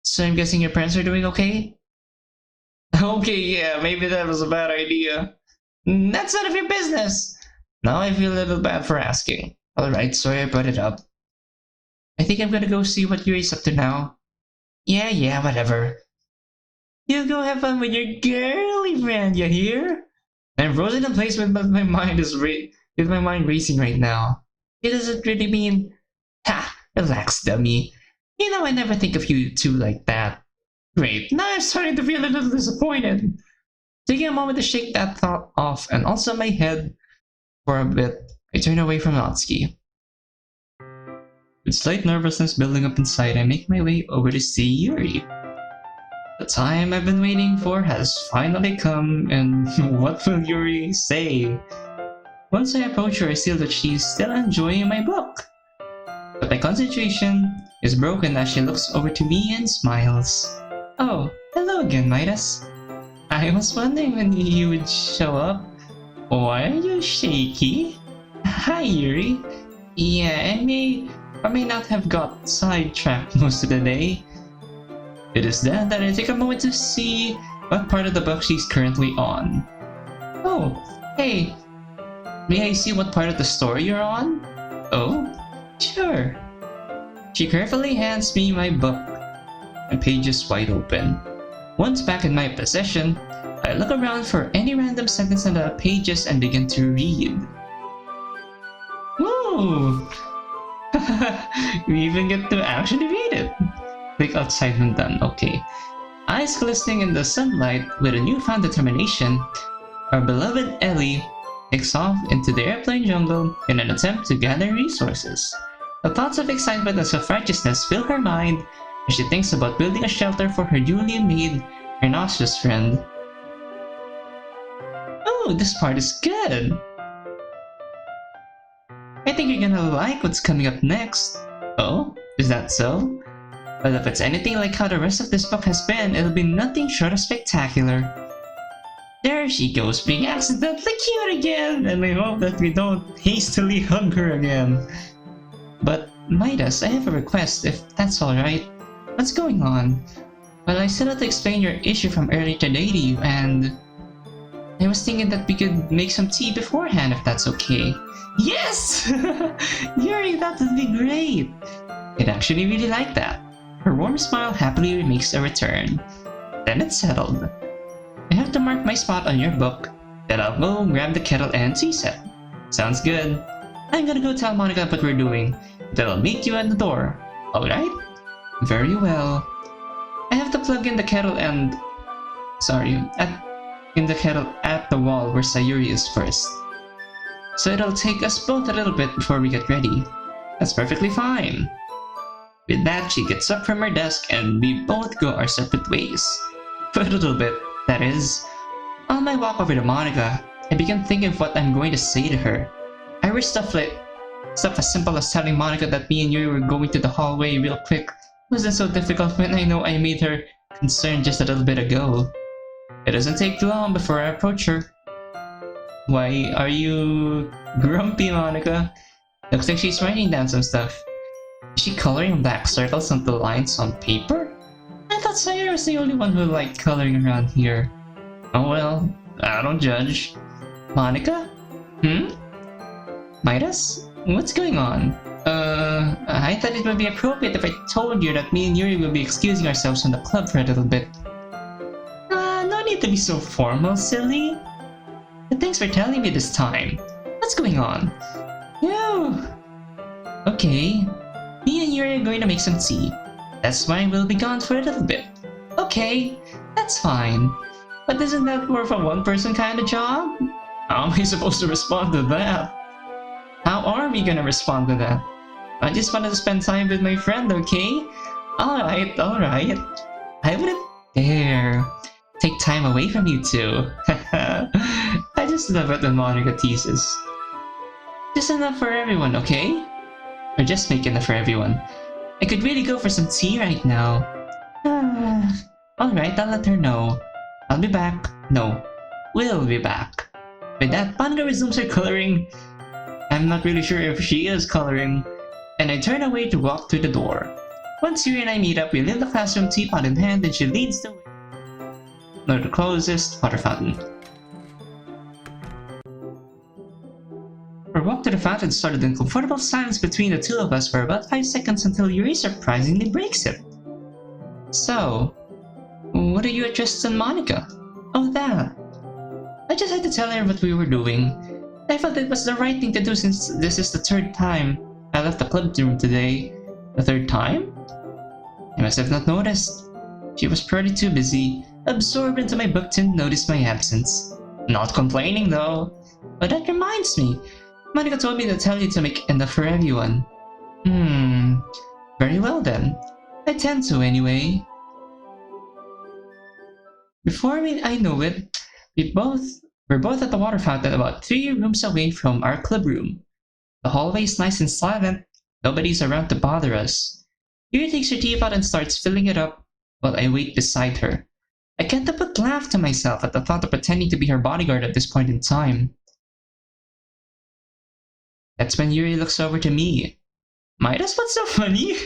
So I'm guessing your parents are doing okay? Okay, yeah, maybe that was a bad idea. That's none of your business. Now I feel a little bad for asking. Alright, sorry I brought it up. I think I'm gonna go see what Yuri's up to now. Yeah, whatever. You go have fun with your girly friend, you hear? I'm frozen in place with my mind with my mind racing right now. It doesn't really mean... Ha! Relax, dummy. You know I never think of you two like that. Great, now I'm starting to feel a little disappointed. Taking a moment to shake that thought off and also my head for a bit, I turn away from Natsuki. With slight nervousness building up inside, I make my way over to see Yuri. The time I've been waiting for has finally come, and what will Yuri say? Once I approach her, I see that she's still enjoying my book. But my concentration is broken as she looks over to me and smiles. Oh, hello again, Midas. I was wondering when you would show up. Why are you shaky? Hi, Yuri. Yeah, I may or may not have got sidetracked most of the day. It is then that I take a moment to see what part of the book she's currently on. Oh, hey. May I see what part of the story you're on? Oh, sure. She carefully hands me my book, my pages wide open. Once back in my possession, I look around for any random sentence on the pages and begin to read. Woo! We even get to actually read it. Click outside when done, okay. Eyes glistening in the sunlight with a newfound determination, our beloved Ellie takes off into the airplane jungle in an attempt to gather resources. The thoughts of excitement and self-righteousness fill her mind as she thinks about building a shelter for her newly made rhinoceros friend. Oh, this part is good! I think you're gonna like what's coming up next. Oh, is that so? Well, if it's anything like how the rest of this book has been, it'll be nothing short of spectacular. There she goes, being accidentally cute again, and I hope that we don't hastily hug her again. But, Midas, I have a request, if that's alright. What's going on? Well, I still have to explain your issue from earlier today to you, and... I was thinking that we could make some tea beforehand, if that's okay. Yes! Yuri, that would be great! I'd actually really like that. Her warm smile happily makes a return. Then it's settled. I have to mark my spot on your book, then I'll go grab the kettle and tea set. Sounds good. I'm gonna go tell Monica what we're doing, then I'll meet you at the door. Alright? Very well. I have to plug in the kettle and... in the kettle at the wall where Sayuri is first. So it'll take us both a little bit before we get ready. That's perfectly fine. With that, she gets up from her desk and we both go our separate ways. For a little bit, that is. On my walk over to Monica, I begin thinking of what I'm going to say to her. I wish stuff as simple as telling Monica that me and Yuri were going to the hallway real quick wasn't so difficult when I know I made her concerned just a little bit ago. It doesn't take long before I approach her. Why are you grumpy, Monica? Looks like she's writing down some stuff. Is she coloring black circles on the lines on paper? I thought Sayuri was the only one who liked coloring around here. Oh well, I don't judge. Monica? Midas? What's going on? I thought it would be appropriate if I told you that me and Yuri will be excusing ourselves from the club for a little bit. No need to be so formal, silly. But thanks for telling me this time. What's going on? Yo! Okay. Me and Yuri are going to make some tea. That's why we'll be gone for a little bit. Okay, that's fine. But isn't that more of a one-person kind of job? How am I supposed to respond to that? How are we gonna respond to that? I just wanted to spend time with my friend, okay? Alright. I wouldn't dare take time away from you two. I just love it when Monica teases. Just enough for everyone, okay? Or just make enough for everyone. I could really go for some tea right now. Alright, I'll let her know. I'll be back. No, we'll be back. With that, Monica resumes her coloring. I'm not really sure if she is coloring. And I turn away to walk through the door. Once Yuri and I meet up, we leave the classroom teapot in hand and she leads the way to the closest water fountain. Our walk to the fountain started in comfortable silence between the two of us for about 5 seconds until Yuri surprisingly breaks it. So, what are you addressed on Monica? Oh, that. I just had to tell her what we were doing. I felt it was the right thing to do since this is the 3rd time I left the club room today. The 3rd time? I must have not noticed. She was pretty too busy, absorbed into my book to notice my absence. Not complaining though. But that reminds me, Monica told me to tell you to make enough for everyone. Very well then. I tend to anyway. Before I know it, we're both at the water fountain about 3 rooms away from our club room. The hallway is nice and silent. Nobody's around to bother us. Yuri takes her teapot and starts filling it up while I wait beside her. I can't help but laugh to myself at the thought of pretending to be her bodyguard at this point in time. That's when Yuri looks over to me. Midas, what's so funny?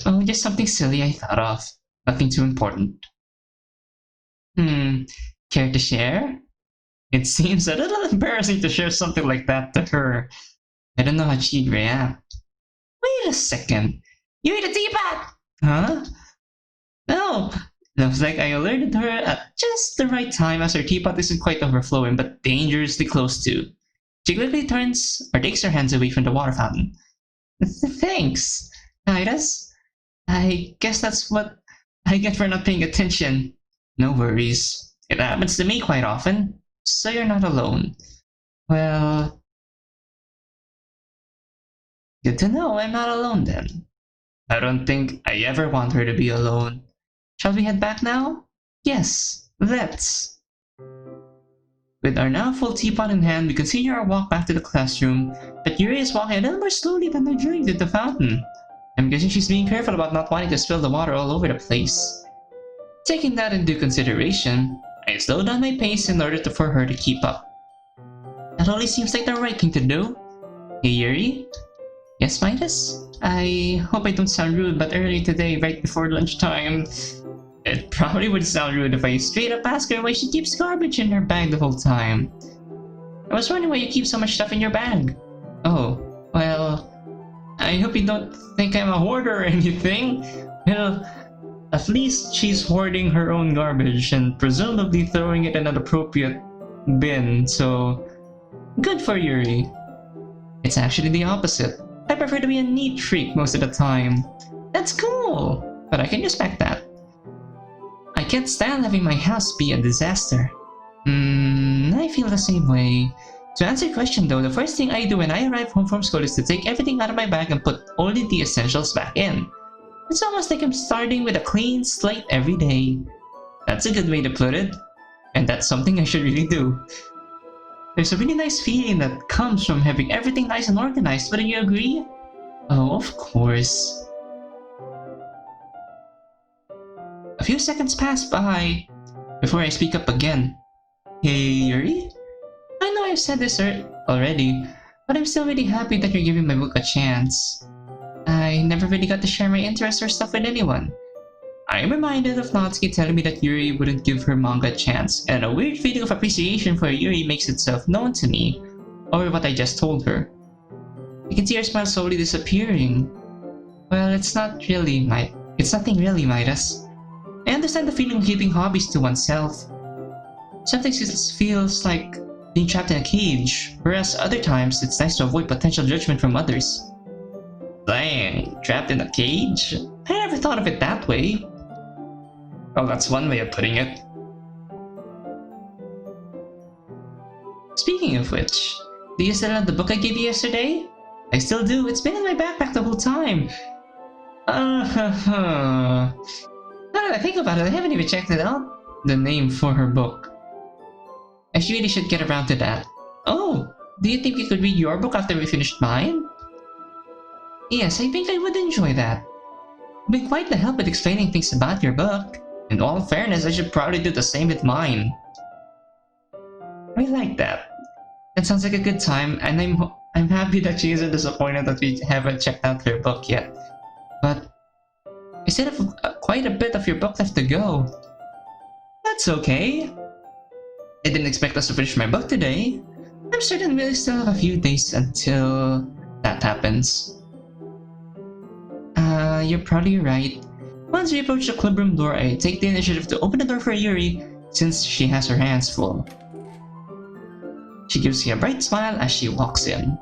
Oh, just something silly I thought of. Nothing too important. Care to share? It seems a little embarrassing to share something like that to her. I don't know how she'd react. Wait a second. You ate a teapot! Huh? No! Looks like I alerted her at just the right time as her teapot isn't quite overflowing but dangerously close to. She quickly turns or takes her hands away from the water fountain. Thanks, Midas. I guess that's what I get for not paying attention. No worries. It happens to me quite often, so you're not alone. Well, good to know I'm not alone then. I don't think I ever want her to be alone. Shall we head back now? Yes, let's. With our now full teapot in hand, we continue our walk back to the classroom, but Yuri is walking a little more slowly than I dreamed at the fountain. I'm guessing she's being careful about not wanting to spill the water all over the place. Taking that into consideration, I slow down my pace in order for her to keep up. That only seems like the right thing to do. Hey Yuri? Yes, Midas? I hope I don't sound rude, but earlier today, right before lunchtime, it probably would sound rude if I straight up ask her why she keeps garbage in her bag the whole time. I was wondering why you keep so much stuff in your bag. Oh, well, I hope you don't think I'm a hoarder or anything. Well, at least she's hoarding her own garbage and presumably throwing it in an appropriate bin, so good for Yuri. It's actually the opposite. I prefer to be a neat freak most of the time. That's cool, but I can respect that. I can't stand having my house be a disaster. I feel the same way. To answer your question though, the first thing I do when I arrive home from school is to take everything out of my bag and put only the essentials back in. It's almost like I'm starting with a clean slate every day. That's a good way to put it. And that's something I should really do. There's a really nice feeling that comes from having everything nice and organized, wouldn't you agree? Oh, of course. A few seconds pass by before I speak up again. Hey, Yuri? I know I've said this already, but I'm still really happy that you're giving my book a chance. I never really got to share my interests or stuff with anyone. I'm reminded of Natsuki telling me that Yuri wouldn't give her manga a chance, and a weird feeling of appreciation for Yuri makes itself known to me, over what I just told her. I can see her smile slowly disappearing. Well, it's nothing really, Midas. I understand the feeling of keeping hobbies to oneself. Sometimes it feels like being trapped in a cage, whereas other times it's nice to avoid potential judgment from others. Dang, trapped in a cage? I never thought of it that way. Well, that's one way of putting it. Speaking of which, do you still have the book I gave you yesterday? I still do, it's been in my backpack the whole time. Now that I think about it, I haven't even checked it out. The name for her book. I really should get around to that. Oh, do you think you could read your book after we finished mine? Yes, I think I would enjoy that. You've been quite the help with explaining things about your book. In all fairness, I should probably do the same with mine. I like that. That sounds like a good time, and I'm happy that she isn't disappointed that we haven't checked out her book yet. But I still have quite a bit of your book left to go. That's okay. I didn't expect us to finish my book today. I'm certain we'll still have a few days until that happens. You're probably right. Once we approach the clubroom door, I take the initiative to open the door for Yuri, since she has her hands full. She gives me a bright smile as she walks in.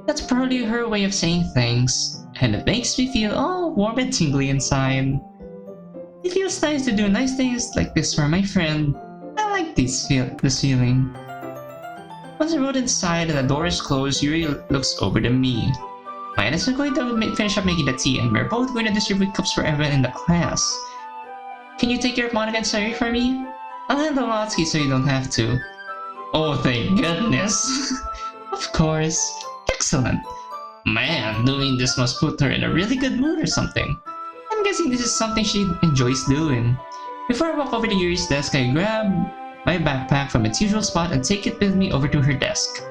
That's probably her way of saying things, and it makes me feel all warm and tingly inside. It feels nice to do nice things like this for my friend. I like this feeling. Once I rode inside and the door is closed, Yuri looks over to me. Midas is going to finish up making the tea, and we're both going to distribute cups for everyone in the class. Can you take care of Monica and Sari for me? I'll handle Natsuki so you don't have to. Oh, thank goodness. Of course. Excellent. Man, doing this must put her in a really good mood or something. I'm guessing this is something she enjoys doing. Before I walk over to Yuri's desk, I grab my backpack from its usual spot and take it with me over to her desk.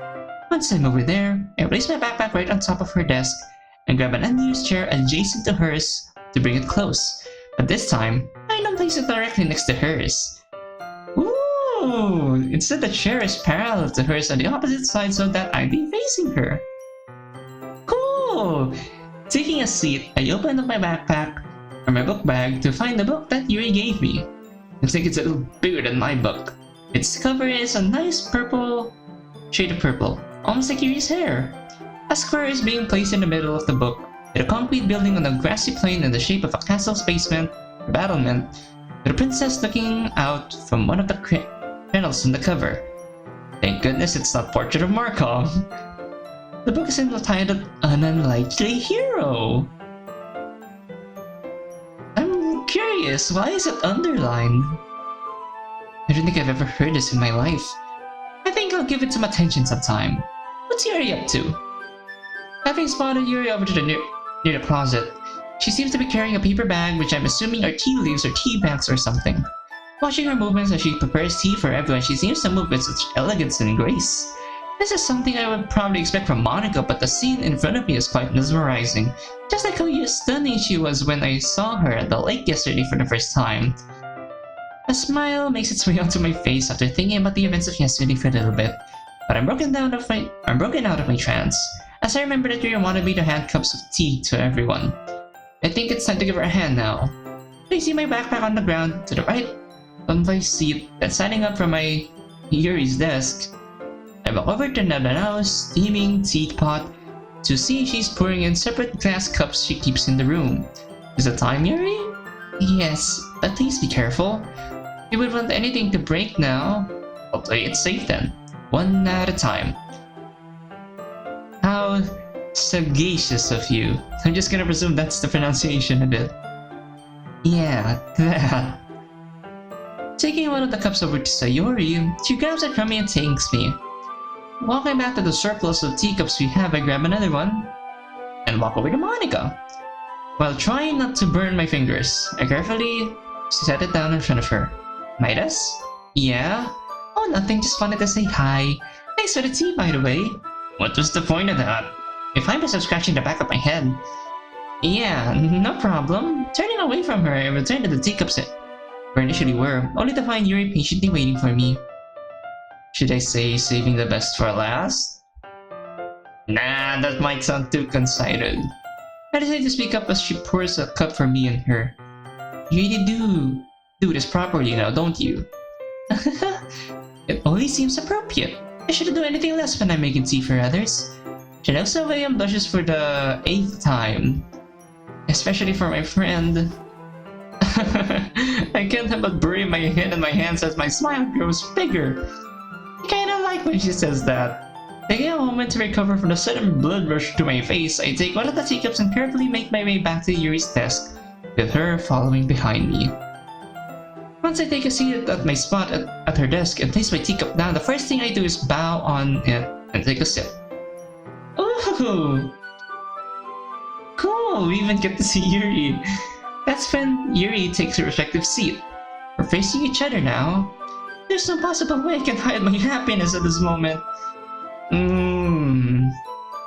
Once I'm over there, I place my backpack right on top of her desk and grab an unused chair adjacent to hers to bring it close. But this time, I don't place it directly next to hers. Ooh! Instead, the chair is parallel to hers on the opposite side so that I'd be facing her. Cool! Taking a seat, I open up my backpack or my book bag to find the book that Yuri gave me. Looks like it's a little bigger than my book. Its cover is a nice shade of purple, almost like Yuri's hair. A square is being placed in the middle of the book, with a concrete building on a grassy plain in the shape of a castle's basement or battlement, with a princess looking out from one of the panels on the cover. Thank goodness it's not Portrait of Markov. The book is entitled An Unlikely Hero. I'm curious, why is it underlined? I don't think I've ever heard this in my life. I think I'll give it some attention sometime. What's Yuri up to? Having spotted Yuri over to the near the closet, she seems to be carrying a paper bag which I'm assuming are tea leaves or tea bags or something. Watching her movements as she prepares tea for everyone, she seems to move with such elegance and grace. This is something I would probably expect from Monica, but the scene in front of me is quite mesmerizing. Just like how stunning she was when I saw her at the lake yesterday for the first time. A smile makes its way onto my face after thinking about the events of yesterday for a little bit, but I'm broken out of my trance, as I remember that Yuri wanted me to hand cups of tea to everyone. I think it's time to give her a hand now. Placing my backpack on the ground to the right on my seat and standing up from my Yuri's desk, I walk over to the now steaming teapot to see if she's pouring in separate glass cups she keeps in the room. Is it time, Yuri? Yes, but please be careful. You would want anything to break now. I'll play it safe then. One at a time. How sagacious of you. I'm just gonna presume that's the pronunciation of it. Yeah, that. Taking one of the cups over to Sayori, she grabs it from me and thanks me. Walking back to the surplus of teacups we have, I grab another one and walk over to Monica. While trying not to burn my fingers, I carefully set it down in front of her. Midas? Yeah? Oh, nothing, just wanted to say hi. Thanks for the tea, by the way. What was the point of that? I find myself scratching the back of my head. Yeah, no problem. Turning away from her, I returned to the teacups where initially were, only to find Yuri patiently waiting for me. Should I say saving the best for last? Nah, that might sound too conceited. I decide to speak up as she pours a cup for me and her. You really do this properly now, don't you? It only seems appropriate. I shouldn't do anything less when I'm making tea for others. She looks away and blushes for the 8th time. Especially for my friend. I can't help but bury my head in my hands as my smile grows bigger. I kinda like when she says that. Taking a moment to recover from the sudden blood rush to my face, I take one of the teacups and carefully make my way back to Yuri's desk, with her following behind me. Once I take a seat at my spot at her desk and place my teacup down, the first thing I do is bow on it and take a sip. Ooh! Cool, we even get to see Yuri. That's when Yuri takes her respective seat. We're facing each other now. There's no possible way I can hide my happiness at this moment.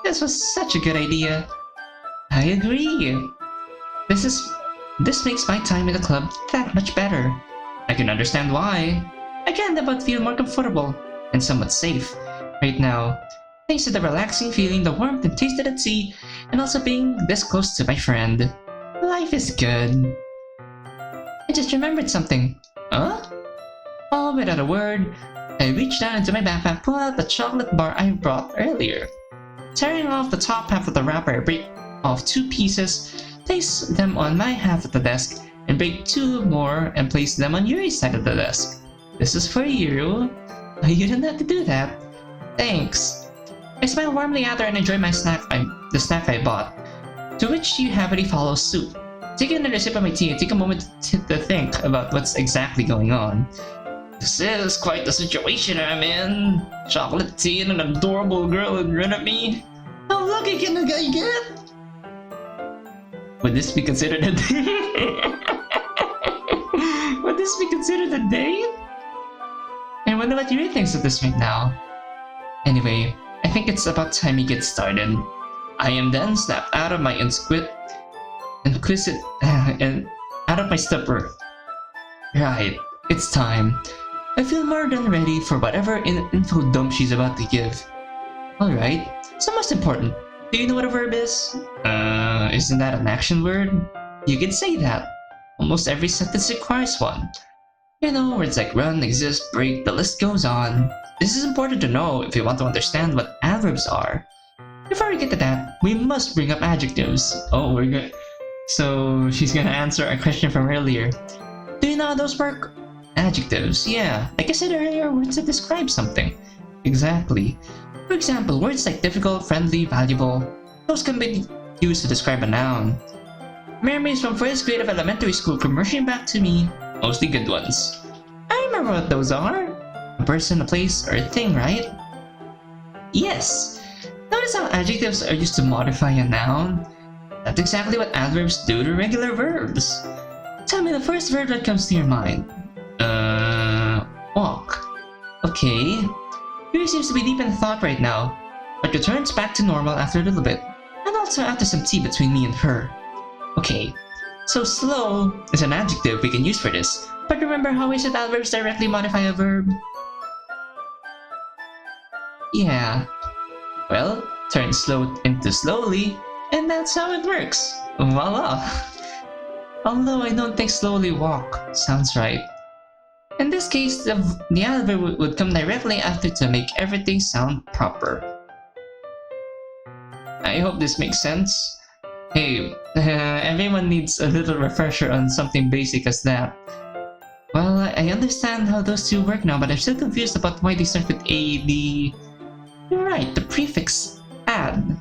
This was such a good idea. I agree. This makes my time in the club that much better. I can understand why. I can't but feel more comfortable and somewhat safe right now, thanks to the relaxing feeling, the warmth and taste of the tea, and also being this close to my friend. Life is good. I just remembered something. Huh? All without a word, I reach down into my backpack, pull out the chocolate bar I brought earlier. Tearing off the top half of the wrapper, I break off 2 pieces, place them on my half of the desk, and break 2 more and place them on Yuri's side of the desk. This is for you. You didn't have to do that. Thanks. I smile warmly at her and enjoy the snack I bought, to which she happily follows suit. Taking another sip of my tea, I take a moment to think about what's exactly going on. This is quite the situation I'm in. Chocolate tea and an adorable girl in front of me. How lucky can a guy get? Would this be considered a date? Would this be considered a date? I wonder what Yuri thinks of this right now. Anyway, I think it's about time we get started. I am then snapped out of my and out of my stupor. Right, it's time. I feel more than ready for whatever info dump she's about to give. Alright, so most important, do you know what a verb is? Isn't that an action word? You could say that. Almost every sentence requires one. You know, words like run, exist, break, the list goes on. This is important to know if you want to understand what adverbs are. Before we get to that, we must bring up adjectives. So she's gonna answer a question from earlier. Do you know how those work? Adjectives, yeah. Like I said earlier, words that describe something. Exactly. For example, words like difficult, friendly, valuable. Those can be used to describe a noun. Memories from first grade of elementary school come rushing back to me. Mostly good ones. I remember what those are. A person, a place, or a thing, right? Yes. Notice how adjectives are used to modify a noun? That's exactly what adverbs do to regular verbs. Tell me the first verb that comes to your mind. Walk. Okay. Yuri seems to be deep in thought right now, but returns back to normal after a little bit, and also after some tea between me and her. Okay, so slow is an adjective we can use for this, but remember how we said adverbs directly modify a verb? Yeah. Well, turn slow into slowly, and that's how it works. Voila! Although I don't think slowly walk sounds right. In this case, the adverb would come directly after to make everything sound proper. I hope this makes sense. Hey, everyone needs a little refresher on something basic as that. Well, I understand how those two work now, but I'm still confused about why they start with AD. You're right, the prefix ad.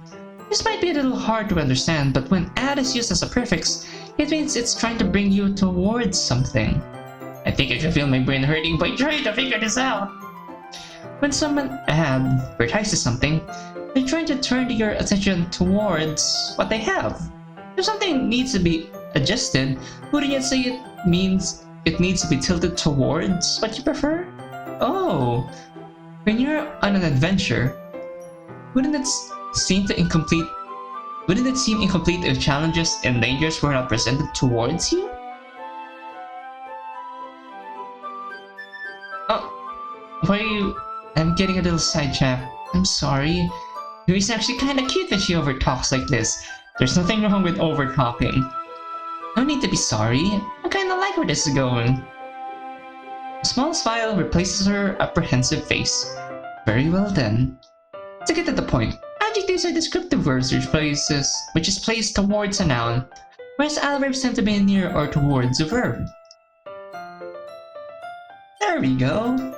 This might be a little hard to understand, but when ad is used as a prefix, it means it's trying to bring you towards something. I think I can feel my brain hurting by trying to figure this out. When someone advertises something, they're trying to turn your attention towards what they have. If something needs to be adjusted, wouldn't you say it means it needs to be tilted towards what you prefer? Oh, when you're on an adventure, wouldn't it seem incomplete if challenges and dangers were not presented towards you? Oh, why are you... I'm getting a little sidetracked. I'm sorry. Yuri's actually kinda cute when she overtalks like this. There's nothing wrong with overtalking. No need to be sorry. I kinda like where this is going. A small smile replaces her apprehensive face. Very well then. To get to the point, adjectives are descriptive words which is placed towards a noun, whereas adverbs tend to be near or towards a verb. There we go.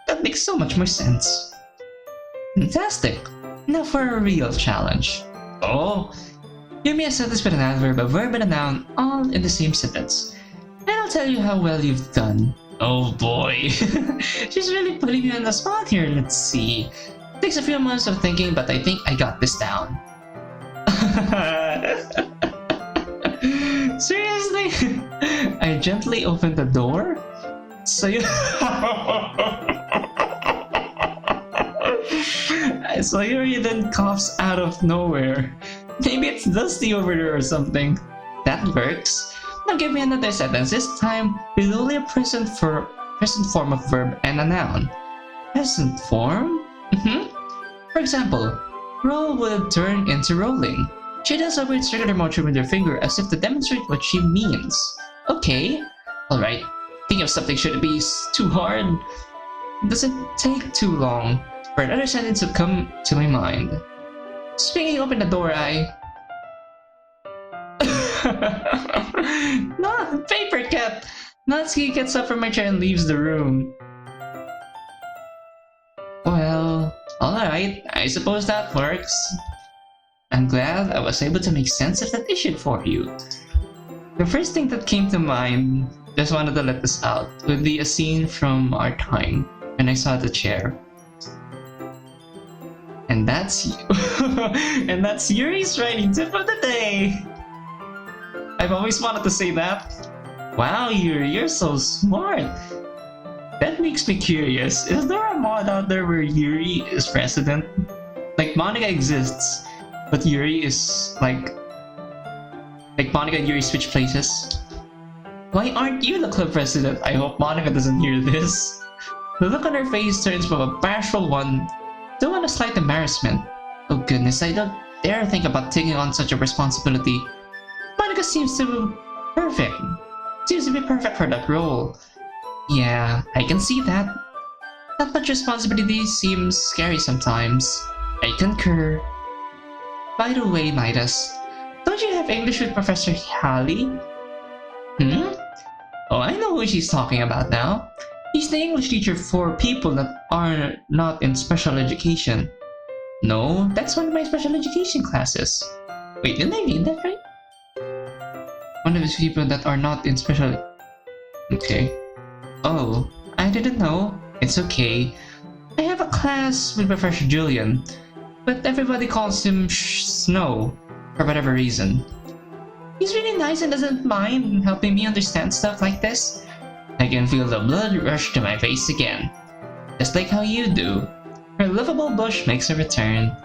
That makes so much more sense. Fantastic. Now for a real challenge. Oh, give me a sentence with an adverb, a verb, and a noun, all in the same sentence. And I'll tell you how well you've done. Oh boy. She's really putting me on the spot here. Let's see. It takes a few months of thinking, but I think I got this down. Seriously? I gently opened the door. So you... So Yuri then coughs out of nowhere. Maybe it's dusty over there or something. That works. Now give me another sentence, this time with only a present form of verb and a noun. Present form? For example, roll would turn into rolling. She does a weird circular motion with her finger as if to demonstrate what she means. Okay, alright. Think of something shouldn't be too hard. Doesn't take too long for another sentence to come to my mind. Swinging open the door, No, paper cut! Natsuki gets up from my chair and leaves the room. Well, alright, I suppose that works. I'm glad I was able to make sense of that issue for you. The first thing that came to mind, just wanted to let this out, would be a scene from our time when I saw the chair. And that's and that's Yuri's writing tip of the day. I've always wanted to say that. Wow, Yuri, you're so smart. That makes me curious. Is there a mod out there where Yuri is president? Like Monica exists, but Yuri is like Monica and Yuri switch places. Why aren't you the club president? I hope Monica doesn't hear this. The look on her face turns from a bashful one to a slight embarrassment. Oh goodness, I don't dare think about taking on such a responsibility. Monica seems to be perfect. Seems to be perfect for that role. Yeah, I can see that. That much responsibility seems scary sometimes. I concur. By the way, Midas, don't you have English with Professor Halley? Oh, I know who she's talking about now. He's the English teacher for people that are not in special education. No, that's one of my special education classes. Wait, didn't I read that right? One of these people that are not in special... Okay. Oh, I didn't know. It's okay. I have a class with Professor Julian, but everybody calls him Snow, for whatever reason. He's really nice and doesn't mind helping me understand stuff like this. I can feel the blood rush to my face again. Just like how you do. Her lovable bush makes a return.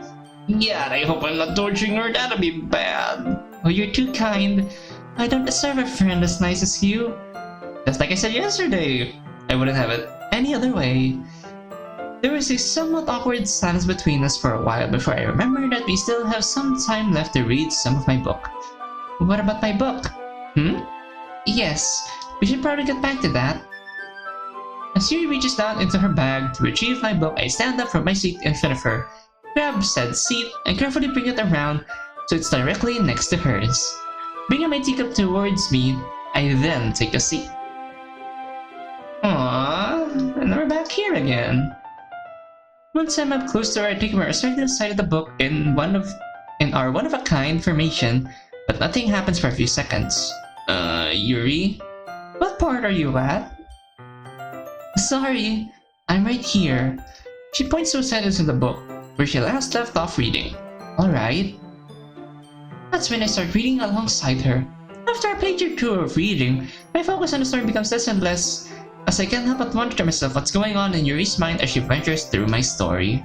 Yeah, I hope I'm not torturing her, that'd be bad. Oh, you're too kind. I don't deserve a friend as nice as you. Just like I said yesterday, I wouldn't have it any other way. There was a somewhat awkward silence between us for a while before I remembered that we still have some time left to read some of my book. What about my book? Yes, we should probably get back to that. As Yuri reaches down into her bag to retrieve my book, I stand up from my seat in front of her, grab said seat, and carefully bring it around so it's directly next to hers. Bringing my teacup towards me, I then take a seat. Aww, and we're back here again. Once I'm up close to her, I take my certain side of the book in our one-of-a-kind formation, but nothing happens for a few seconds. Yuri? What part are you at? Sorry, I'm right here. She points to a sentence in the book, where she last left off reading. Alright. That's when I start reading alongside her. After a page or two of reading, my focus on the story becomes less and less, as I can't help but wonder to myself what's going on in Yuri's mind as she ventures through my story.